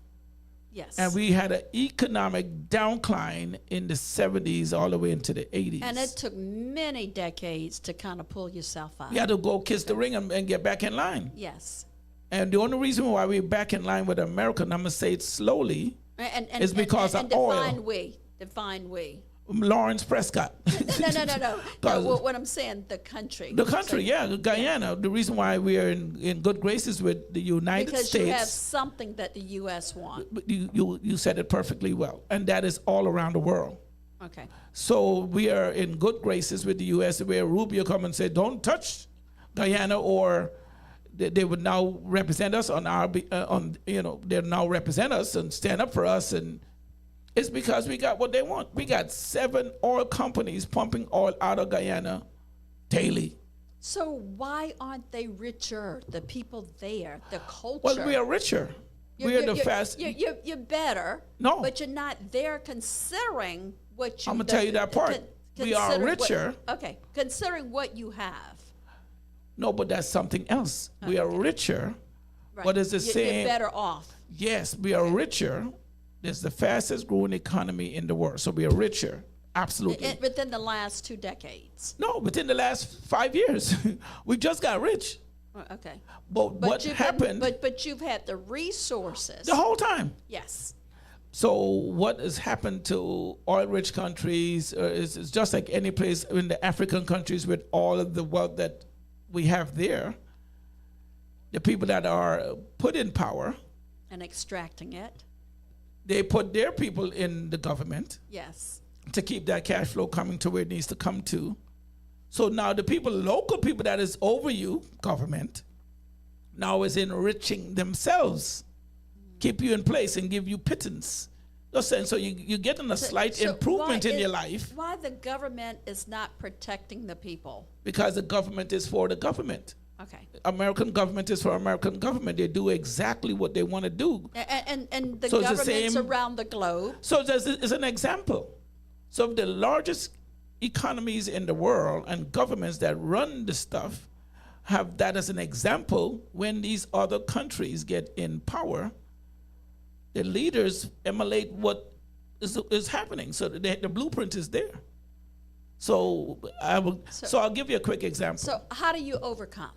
Yes. And we had an economic downcline in the 70s all the way into the 80s. And it took many decades to kind of pull yourself out. You had to go kiss the ring and get back in line. Yes. And the only reason why we're back in line with America, and I'm going to say it slowly, It's because of define oil. we. Define we. Lawrence Prescott. No. No, what I'm saying, the country. The country, So, yeah, Guyana. The reason why we are in good graces with the United because States. you have something that the U.S. wants. But you said it perfectly well, and that is all around the world. Okay. So we are in good graces with the U.S. where Rubio come and say, don't touch Guyana, or they would now represent us on our, they now represent us and stand up for us, and it's because we got what they want. We got 7 oil companies pumping oil out of Guyana daily. So why aren't they richer? The people there, the culture. Well, we are richer. We are the fast. You're better. No. But you're not there considering what you. I'm gonna tell you that part. We are consider richer. Okay, considering what you have. No, but that's something else. We are richer. Right. What is it saying? You're better off. Yes, we are richer. It's the fastest growing economy in the world. So we are richer. Absolutely. Within the last 2 decades. No, within the last 5 years. We just got rich. Okay. But what happened But you've had the resources. the whole time? Yes. So what has happened to oil-rich countries is just like any place in the African countries with all of the wealth that we have there. The people that are put in power, And extracting it. they put their people in the government Yes. to keep that cash flow coming to where it needs to come to. So now the people, local people that is over you, government, now is enriching themselves, keep you in place and give you pittance. Just saying, so you're getting a slight improvement in your life. Why the government is not protecting the people? Because the government is for the government. Okay. American government is for American government. They do exactly what they want to do. And the So it's the governments same- around the globe. So it's an example. So the largest economies in the world and governments that run the stuff have that as an example. When these other countries get in power, the leaders emulate what is happening. So the blueprint is there. So I'll give you a quick example. So how do you overcome?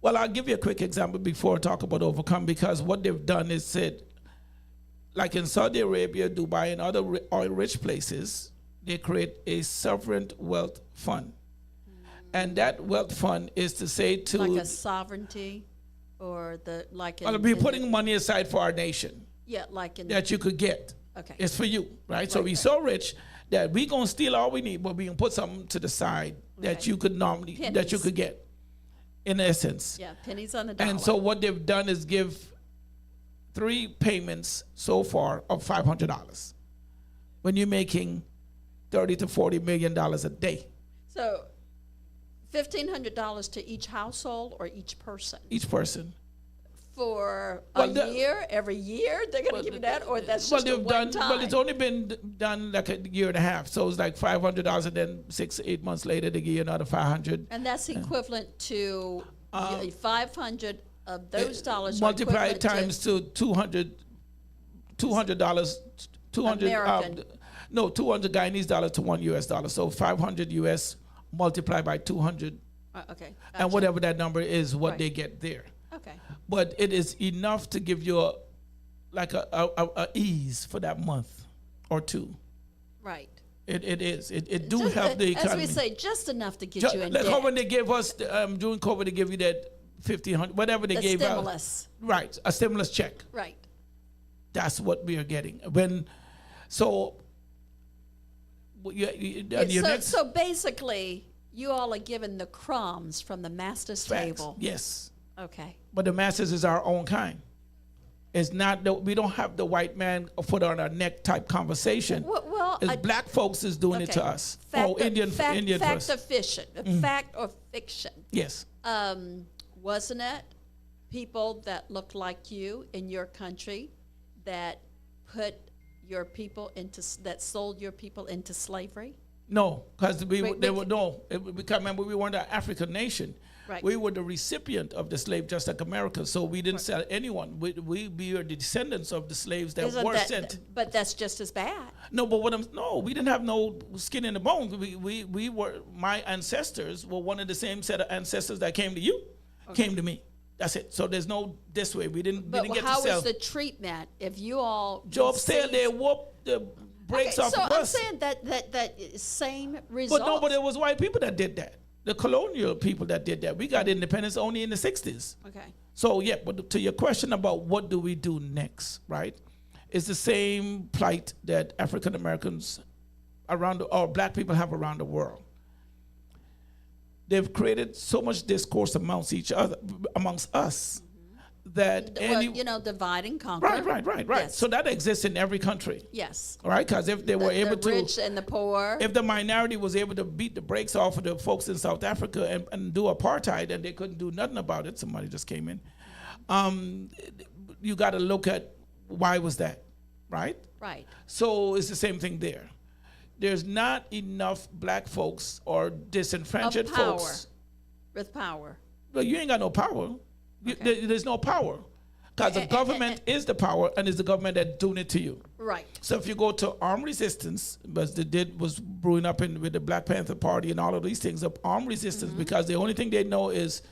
Well, I'll give you a quick example before I talk about overcome, because what they've done is said, like in Saudi Arabia, Dubai, and other oil-rich places, they create a sovereign wealth fund. And that wealth fund is to say to... Like a sovereignty or Well, we're putting money aside for our nation. Yeah, like in... That you could get. Okay. It's for you, right? So we're so rich that we're going to steal all we need, but we can put something to the side that Okay. you could normally, that you Pennies. could get, in essence. Yeah, pennies on the dollar. And so what they've done is give 3 payments so far of $500 when you're making $30 to $40 million a day. So $1,500 to each household or each person? Each person. For Well, a year, every year they're going to give you that, or that's just a one time? Well, it's only been done like a year and a half, so it's like $500, and then 6-8 months later they give you another $500. And that's equivalent to 500 of those dollars. Multiply it times to $200. American. No, 200 Guyanese dollars to $1 US. So 500 US multiplied by 200, Okay. and gotcha. whatever that number is, what Right. they get there. Okay. But it is enough to give you a ease for that month or two. Right. It is. It do Just, help the economy. as we say, just enough to get you in Like debt. how when they gave us during COVID, they give you that 1,500, whatever they The gave stimulus. out. Right, a stimulus check. Right. That's what we are getting. So basically, you all are given the crumbs from the master's table. Yes. Okay. But the masters is our own kind. It's not we don't have the white man foot on our neck type conversation. Well, it's black folks is doing it to us. Indian fact first. or fiction, fact or fiction. Yes. Wasn't it people that looked like you in your country that put your people that sold your people into slavery? No, because remember we weren't an African nation. Right. We were the recipient of the slave, just like America. So we didn't sell anyone. We are the descendants of the slaves that were sent. But that's just as bad. No, but we didn't have no skin in the bones. My ancestors were one of the same set of ancestors that came to you, came to me. That's it. So there's no this way. We didn't But get to how sell. is the treatment if you all Job said they whooped the brakes off so of I'm us. saying that same result. But no, but it was white people that did that. The colonial people that did that. We got independence only in the 60s. Okay. So yeah, but to your question about what do we do next, right? It's the same plight that African Americans or black people have around the world. They've created so much discourse amongst us, that divide and conquer. Right. Yes. So that exists in every country. Yes. All right, because if they were able the to, rich and the poor. if the minority was able to beat the brakes off of the folks in South Africa and do apartheid, and they couldn't do nothing about it. Somebody just came in. You got to look at why was that, right? Right. So it's the same thing there. There's not enough black folks or disenfranchised Of power. folks. With power. Well, you ain't got no power. Okay. There's no power. Because the government is the power, and it's the government that's doing it to you. Right. So if you go to armed resistance, as they did was brewing up with the Black Panther Party and all of these things, of armed resistance, because the only thing they know is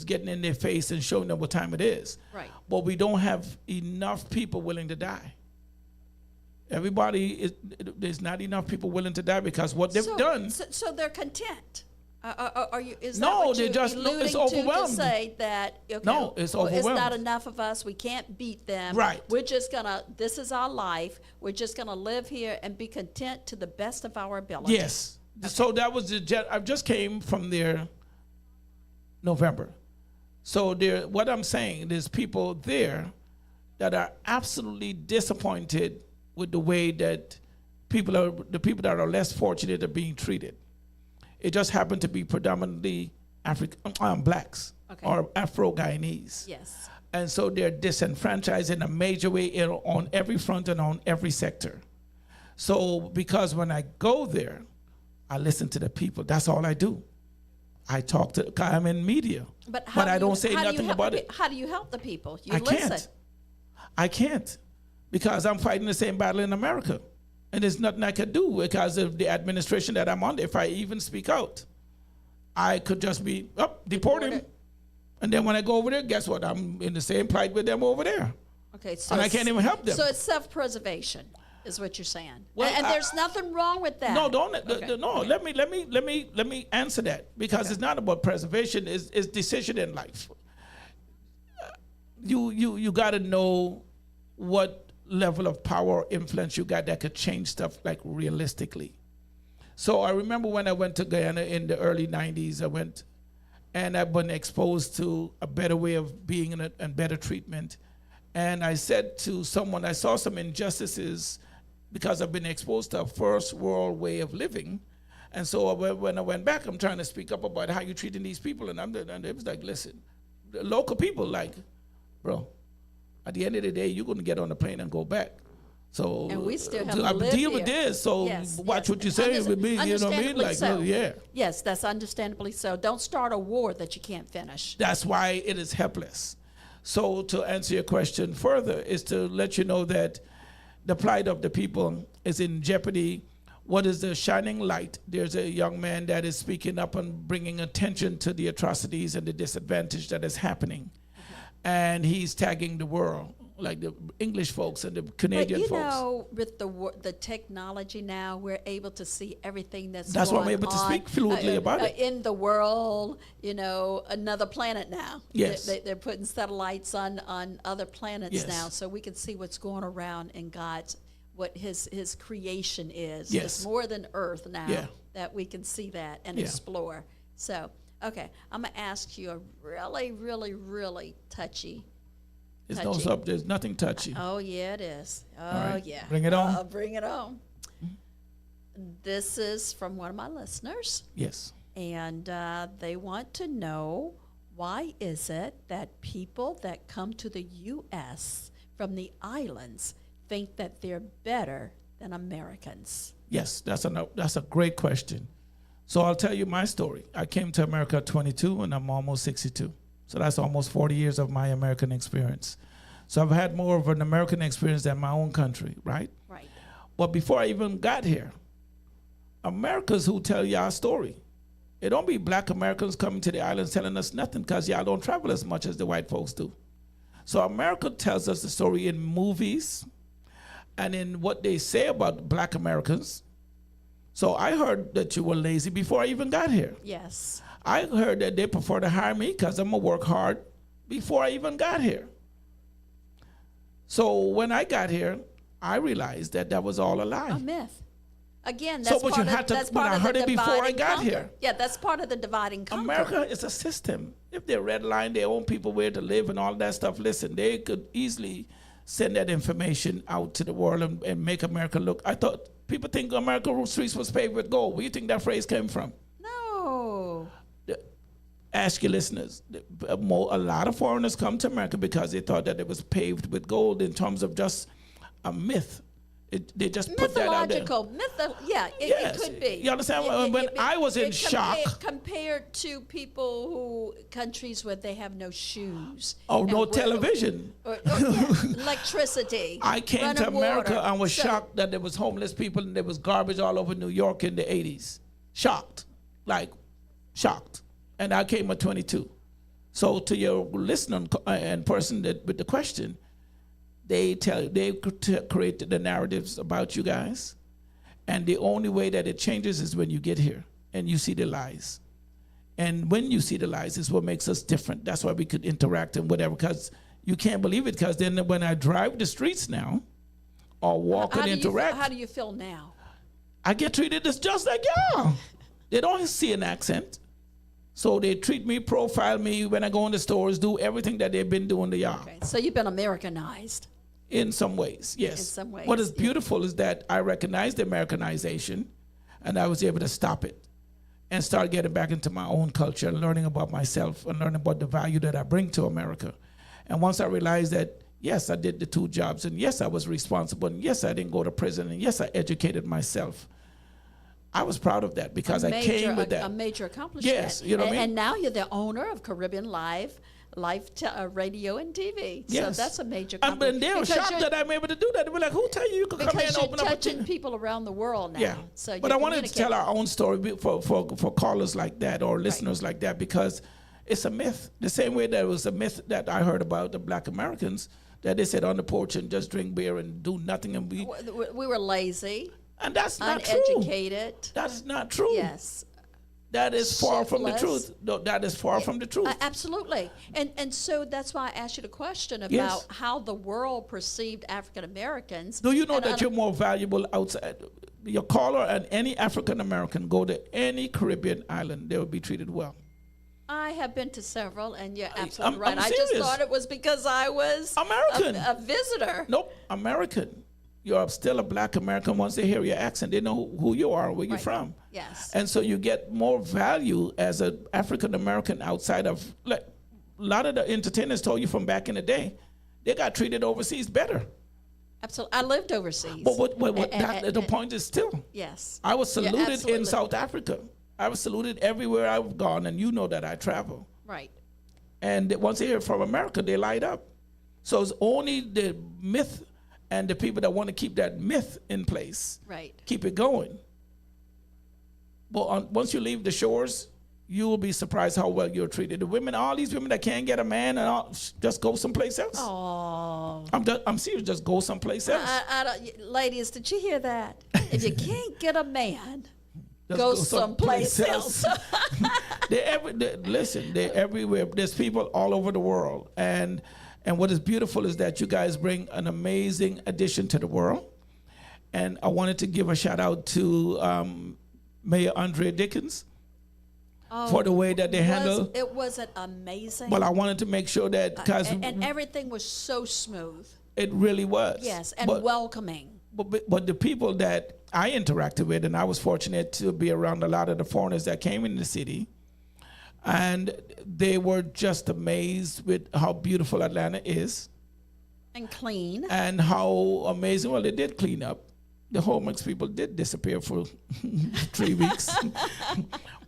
getting in their face and showing them what time it is. Right. But we don't have enough people willing to die. There's not enough people willing to die because what they've done. So they're content. Are you? Is No, that what they're you're just alluding it's overwhelmed. to say that? Okay, No, it's well, overwhelmed. It's not enough of us. We can't beat them. Right. We're just gonna. This is our life. We're just gonna live here and be content to the best of our ability. Yes. Okay. So that was I just came from there November. So what I'm saying, there's people there that are absolutely disappointed with the way that the people that are less fortunate are being treated. It just happened to be predominantly blacks or Afro-Guyanese. Yes. And so they're disenfranchised in a major way on every front and on every sector. So because when I go there, I listen to the people. That's all I do. I talk to, I'm in media, but I don't say nothing about it. How do you help the people? You I listen. can't. I can't, because I'm fighting the same battle in America. And there's nothing I could do because of the administration that I'm under. If I even speak out, I could just be deported. And then when I go over there, guess what? I'm in the same plight with them over there. Okay, so and I can't even help them. So it's self-preservation, is what you're saying. Well, and there's nothing wrong with that. No, don't. Okay. No, okay. Let me answer that, because it's not about preservation. It's decision in life. You got to know what level of power or influence you got that could change stuff like realistically. So I remember when I went to Guyana in the early 90s, I've been exposed to a better way of being and better treatment. And I said to someone, I saw some injustices because I've been exposed to a first world way of living. And so when I went back, I'm trying to speak up about how you're treating these people. And it was like, listen, the local people, like, bro, at the end of the day, you're going to get on the plane and go back. So and we still have to live deal here. with this. So watch what you say with me. You know what I mean? Like, so. yeah. Yes, that's understandably so. Don't start a war that you can't finish. That's why it is helpless. So to answer your question further is to let you know that the plight of the people is in jeopardy. What is the shining light? There's a young man that is speaking up and bringing attention to the atrocities and the disadvantage that is happening. And he's tagging the world, like the English folks and the Canadian folks. But you know, with the technology now, we're able to see everything that's why I'm able to speak fluently about it. In the world, another planet now. Yes. They're putting satellites on other planets now, so we can see what's going around in what his creation is. Yes. It's more than Earth now that we can see that and explore. So, okay, I'm going to ask you a really, really, really touchy. There's nothing touchy. Oh, yeah, it is. Oh, right. yeah. Bring it on. Bring it on. This is from one of my listeners. Yes. And they want to know, why is it that people that come to the U.S. from the islands think that they're better than Americans? Yes, that's a great question. So I'll tell you my story. I came to America at 22, and I'm almost 62. So that's almost 40 years of my American experience. So I've had more of an American experience than my own country, right? Right. But before I even got here, America's who tell you our story. It don't be black Americans coming to the islands telling us nothing because y'all don't travel as much as the white folks do. So America tells us the story in movies and in what they say about black Americans. So I heard that you were lazy before I even got here. Yes. I heard that they prefer to hire me because I'm going to work hard before I even got here. So when I got here, I realized that that was all a lie. A myth. Again, So, that's but you part had of, to- that's but part I of heard the it before divide I and got conquer. here. Yeah, that's part of the divide and conquer. America is a system. If they redline their own people where to live and all that stuff, listen, they could easily send that information out to the world and make America look. I thought people think America streets was paved with gold. Where do you think that phrase came from? No. Ask your listeners. A lot of foreigners come to America because they thought that it was paved with gold in terms of just a myth. They just put that out there. Mythological. Yeah, Yes. it could be. You understand? When I was in shock. Compared to countries where they have no shoes. Oh, and no where- television. Electricity. I came to running America water. and was So- shocked that there was homeless people and there was garbage all over New York in the 80s. Shocked. Like, shocked. And I came at 22. So to your listener and person that with the question, they create the narratives about you guys. And the only way that it changes is when you get here and you see the lies. And when you see the lies is what makes us different. That's why we could interact and whatever, because you can't believe it. Because then when I drive the streets now or walk and interact, how do you feel now? I get treated as just like y'all. They don't see an accent. So they treat me, profile me when I go in the stores, do everything that they've been doing to y'all. Okay, so you've been Americanized. In some ways, yes. In some ways, What is beautiful is that I recognized the Americanization and I was able to stop it and start getting back into my own culture and learning about myself and learning about the value that I bring to America. And once I realized that, yes, I did the 2 jobs, and yes, I was responsible, and yes, I didn't go to prison, and yes, I educated myself. I was proud of that because I came with that. A major accomplishment. Yes, you know what I mean? And now you're the owner of Caribbean Radio and TV. Yes. So that's a major And accomplishment. they were shocked that I'm able to do that. They were like, who tell you you could come here Because and you're open up a touching people around the world now. Yeah, So but I wanted to tell our own story for callers like that or listeners like that because it's a myth. The same way there was a myth that I heard about the black Americans that they said on the porch and just drink beer and do nothing and We were lazy, and that's not true. uneducated. That's not true. Yes. That is far from the Shiftless. truth. No, that is far from the truth. Absolutely. And so that's why I asked you the question about Yes. how the world perceived African Americans. Do you know And that you're more valuable outside? Your caller and any African American go to any Caribbean island, they will be treated well. I have been to several, and you're absolutely I'm right. I just serious. thought it was because I was American. a visitor. Nope, American. You're still a black American. Once they hear your accent, they know who you are, where you're Right. from. Yes. And so you get more value as an African American outside of, like, a lot of the entertainers told you from back in the day, they got treated overseas better. Absolutely. I lived overseas. But the point is still, yes. I was Yeah, saluted in absolutely. South Africa. I was saluted everywhere I've gone, and you know that I travel. Right. And once they hear from America, they light up. So it's only the myth and the people that want to keep that myth in place, Right. keep it going. But once you leave the shores, you will be surprised how well you're treated. The women, all these women that can't get a man, and all, just go someplace else. Oh. I'm serious. Just go someplace else. Ladies, did you hear that? If you can't get a man, Just go someplace else. Listen, they're everywhere. There's people all over the world. And what is beautiful is that you guys bring an amazing addition to the world. And I wanted to give a shout out to Mayor Andrea Dickens for the way that they handle. It wasn't amazing. Well, I wanted to make sure that, because and everything was so smooth. it really was. Yes, and But- welcoming. But the people that I interacted with, and I was fortunate to be around a lot of the foreigners that came in the city, and they were just amazed with how beautiful Atlanta is And clean. and how amazing. Well, they did clean up. The homeless people did disappear for 3 weeks,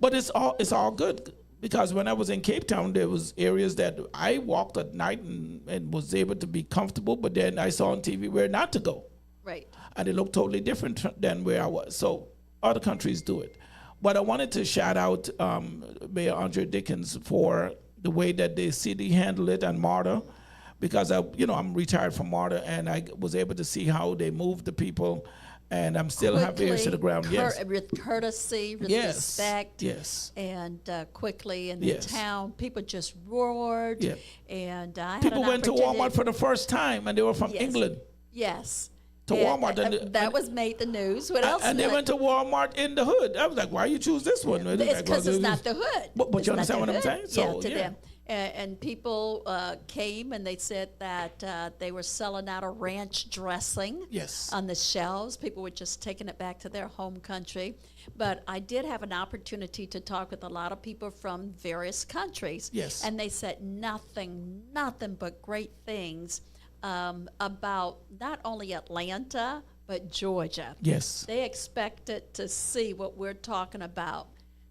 but it's all good. Because when I was in Cape Town, there was areas that I walked at night and was able to be comfortable, but then I saw on TV where not to go. Right. And it looked totally different than where I was. So other countries do it. But I wanted to shout out Mayor Andre Dickens for the way that the city handled it and MARTA, because I'm retired from MARTA, and I was able to see how they moved the people, and I'm still have ears to the ground. Yes, with courtesy, with yes, respect, yes, and quickly in the yes, town, people just roared, yeah. and I had People an went to opportunity. Walmart for the first time, and they were from Yes. England. Yes. To Walmart, and that was made the news. What else? And they went to Walmart in the hood. I was like, why you choose this one? It's because it's not the hood. But It's you not understand the what I'm hood. saying? Yeah, So, to yeah. them. And people came and they said that they were selling out a ranch dressing Yes. on the shelves. People were just taking it back to their home country. But I did have an opportunity to talk with a lot of people from various countries. Yes. And they said nothing but great things about not only Atlanta, but Georgia. Yes. They expected to see what we're talking about: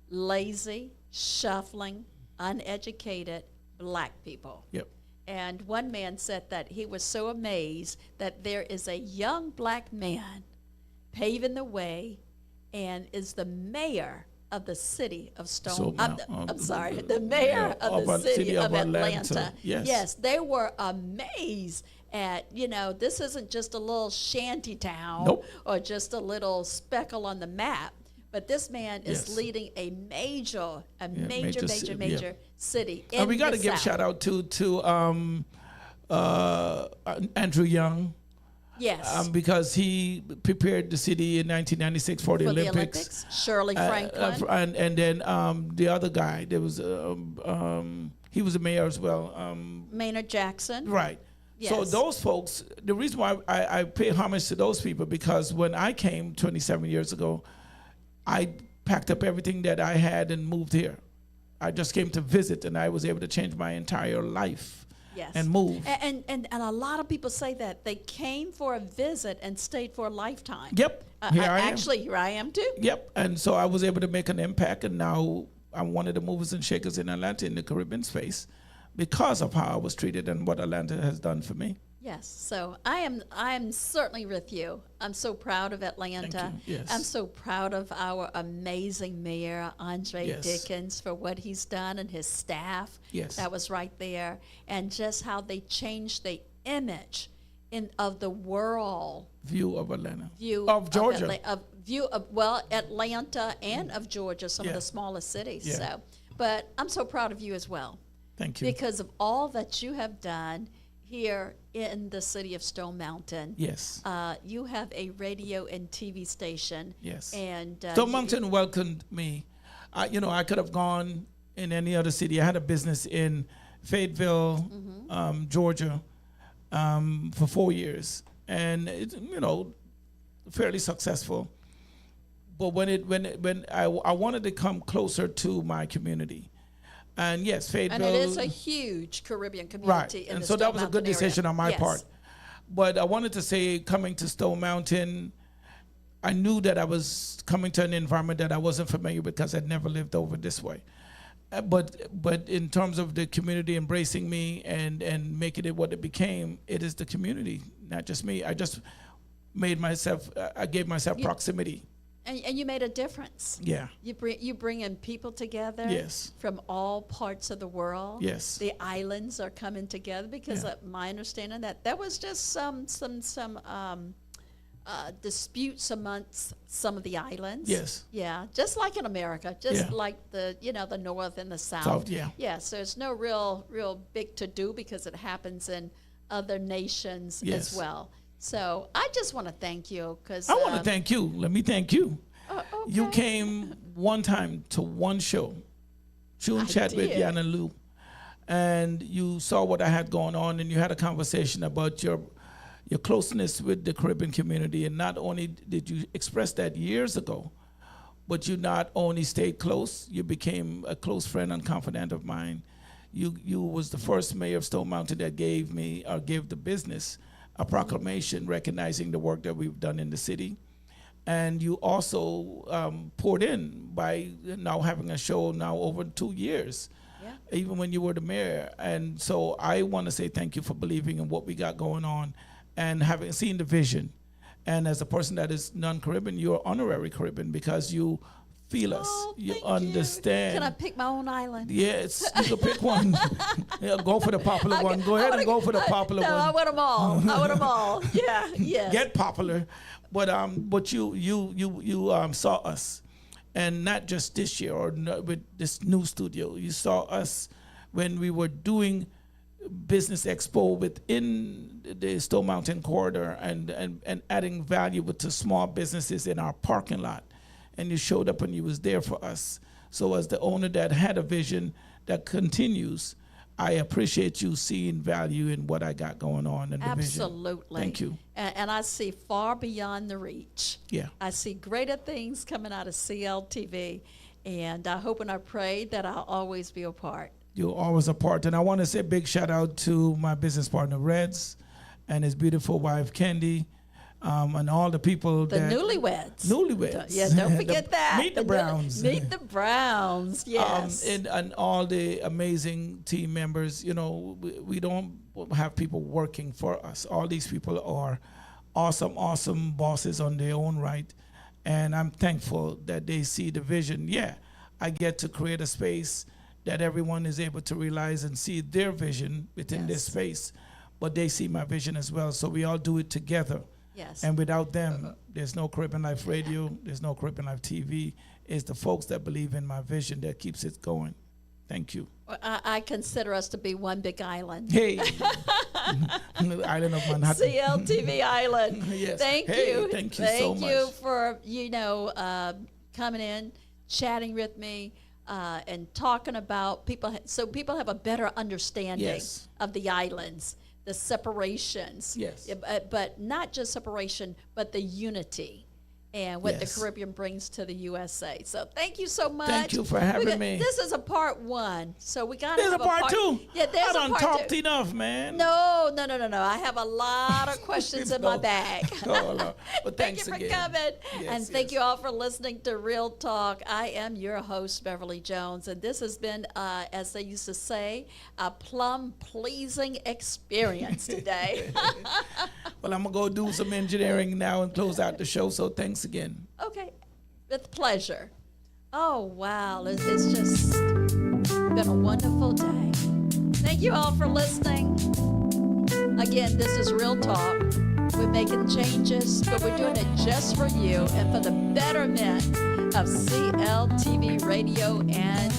lazy, shuffling, uneducated black people. Yep. And one man said that he was so amazed that there is a young black man paving the way and is the mayor of the city of Stone. I'm sorry, the mayor of the city of Atlanta. Yes. They were amazed at, this isn't just a little shanty town Nope. or just a little speckle on the map, but this man is Yes. leading a major major city in And we got to the give South. shout out to Andrew Young. Yes. Because he prepared the city in 1996 for the Olympics. Shirley Franklin. And then the other guy, there was he was a mayor as well. Maynard Jackson. Right. Yes. So those folks, the reason why I pay homage to those people, because when I came 27 years ago, I packed up everything that I had and moved here. I just came to visit, and I was able to change my entire life. Yes. And move. And a lot of people say that they came for a visit and stayed for a lifetime. Yep. Here I am. Actually, here I am too. Yep. And so I was able to make an impact, and now I'm one of the movers and shakers in Atlanta in the Caribbean space because of how I was treated and what Atlanta has done for me. Yes, so I am certainly with you. I'm so proud of Atlanta. Thank you. Yes. I'm so proud of our amazing mayor, Andre Yes. Dickens, for what he's done and his staff. Yes. That was right there. And just how they changed the image of the world View of Atlanta. view Of Georgia. Atlanta and of Georgia, some of Yeah. the smallest cities. Yeah. So, but I'm so proud of you as well, Thank you. because of all that you have done here in the city of Stone Mountain. Yes. You have a radio and TV station. Yes. And Stone Mountain welcomed me. I could have gone in any other city. I had a business in Fayetteville, Georgia, for 4 years, and it's fairly successful. But when I wanted to come closer to my community, and yes, Fayetteville, and it is a huge Caribbean community. right, In and the so that Stone was a Mountain good decision area. on my Yes. part. But I wanted to say, coming to Stone Mountain, I knew that I was coming to an environment that I wasn't familiar with because I'd never lived over this way. But in terms of the community embracing me and making it what it became, it is the community, not just me. I just I gave myself proximity. And you made a difference. Yeah. You bring in people together. Yes. From all parts of the world. Yes. The islands are coming together because Yeah. my understanding that there was just some disputes amongst some of the islands. Yes. Yeah, just like in America, just Yeah. like the North and the South. South, yeah. Yeah, so there's no real big to do because it happens in other nations Yes. as well. So I just want to thank you because I want to thank you. Let me thank you. Okay. You came one time to one show, June Chat with did. Yan and Lou, and you saw what I had going on, and you had a conversation about your closeness with the Caribbean community. And not only did you express that years ago, but you not only stayed close, you became a close friend and confidant of mine. You was the first mayor of Stone Mountain that gave the business a proclamation recognizing the work that we've done in the city. And you also poured in by now having a show now over 2 years, Yeah. even when you were the mayor. And so I want to say thank you for believing in what we got going on and having seen the vision. And as a person that is non-Caribbean, you're honorary Caribbean because you feel us. Oh, You thank understand. Can I pick my own island? Yes, you can pick one. Yeah, go for the popular one. Go ahead and go for the popular no, one. I want them all. I want them all. Yeah, yes. Get popular, but you saw us, and not just this year or with this new studio. You saw us when we were doing Business Expo within the Stone Mountain corridor and adding value to small businesses in our parking lot. And you showed up and you was there for us. So as the owner that had a vision that continues, I appreciate you seeing value in what I got going on in the vision. Absolutely. Thank you. And I see far beyond the reach. Yeah. I see greater things coming out of CLTV. And I hope and I pray that I'll always be a part. You're always a part. And I want to say a big shout out to my business partner, Reds, and his beautiful wife, Candy, and all the people The that... newlyweds. Newlyweds. Yeah, don't forget that. Meet the Browns. Meet the Browns, yes. And all the amazing team members. You know, we don't have people working for us. All these people are awesome bosses on their own right. And I'm thankful that they see the vision. Yeah, I get to create a space that everyone is able to realize and see their vision within this space, but they see my vision as well. So we all do it together. Yes. And without them, there's no Caribbean Life Radio, there's no Caribbean Life TV. It's the folks that believe in my vision that keeps it going. Thank you. I consider us to be one big island. Hey, island of Manhattan. CLTV Island. Yes. Thank Hey, you. thank you so much. Thank you for, coming in, chatting with me, and talking about people, so people have a better understanding of the islands, the separations. Yes. But not just separation, but the unity and what the Caribbean brings to the USA. So thank you so much. Thank you for having me. This is a part one, so we got to There's have a part two. Yeah, there's I a done part talked two. enough, man. No. I have a lot of questions in my bag. But Thank thanks you for again. coming. Yes, And thank you all for listening to Real Talk. I am your host, Beverly Jones, and this has been, as they used to say, a plum-pleasing experience today. Well, I'm going to go do some engineering now and close out the show, so thanks again. Okay, with pleasure. Oh, wow. It's just been a wonderful day. Thank you all for listening. Again, this is Real Talk. We're making changes, but we're doing it just for you and for the betterment of CLTV Radio and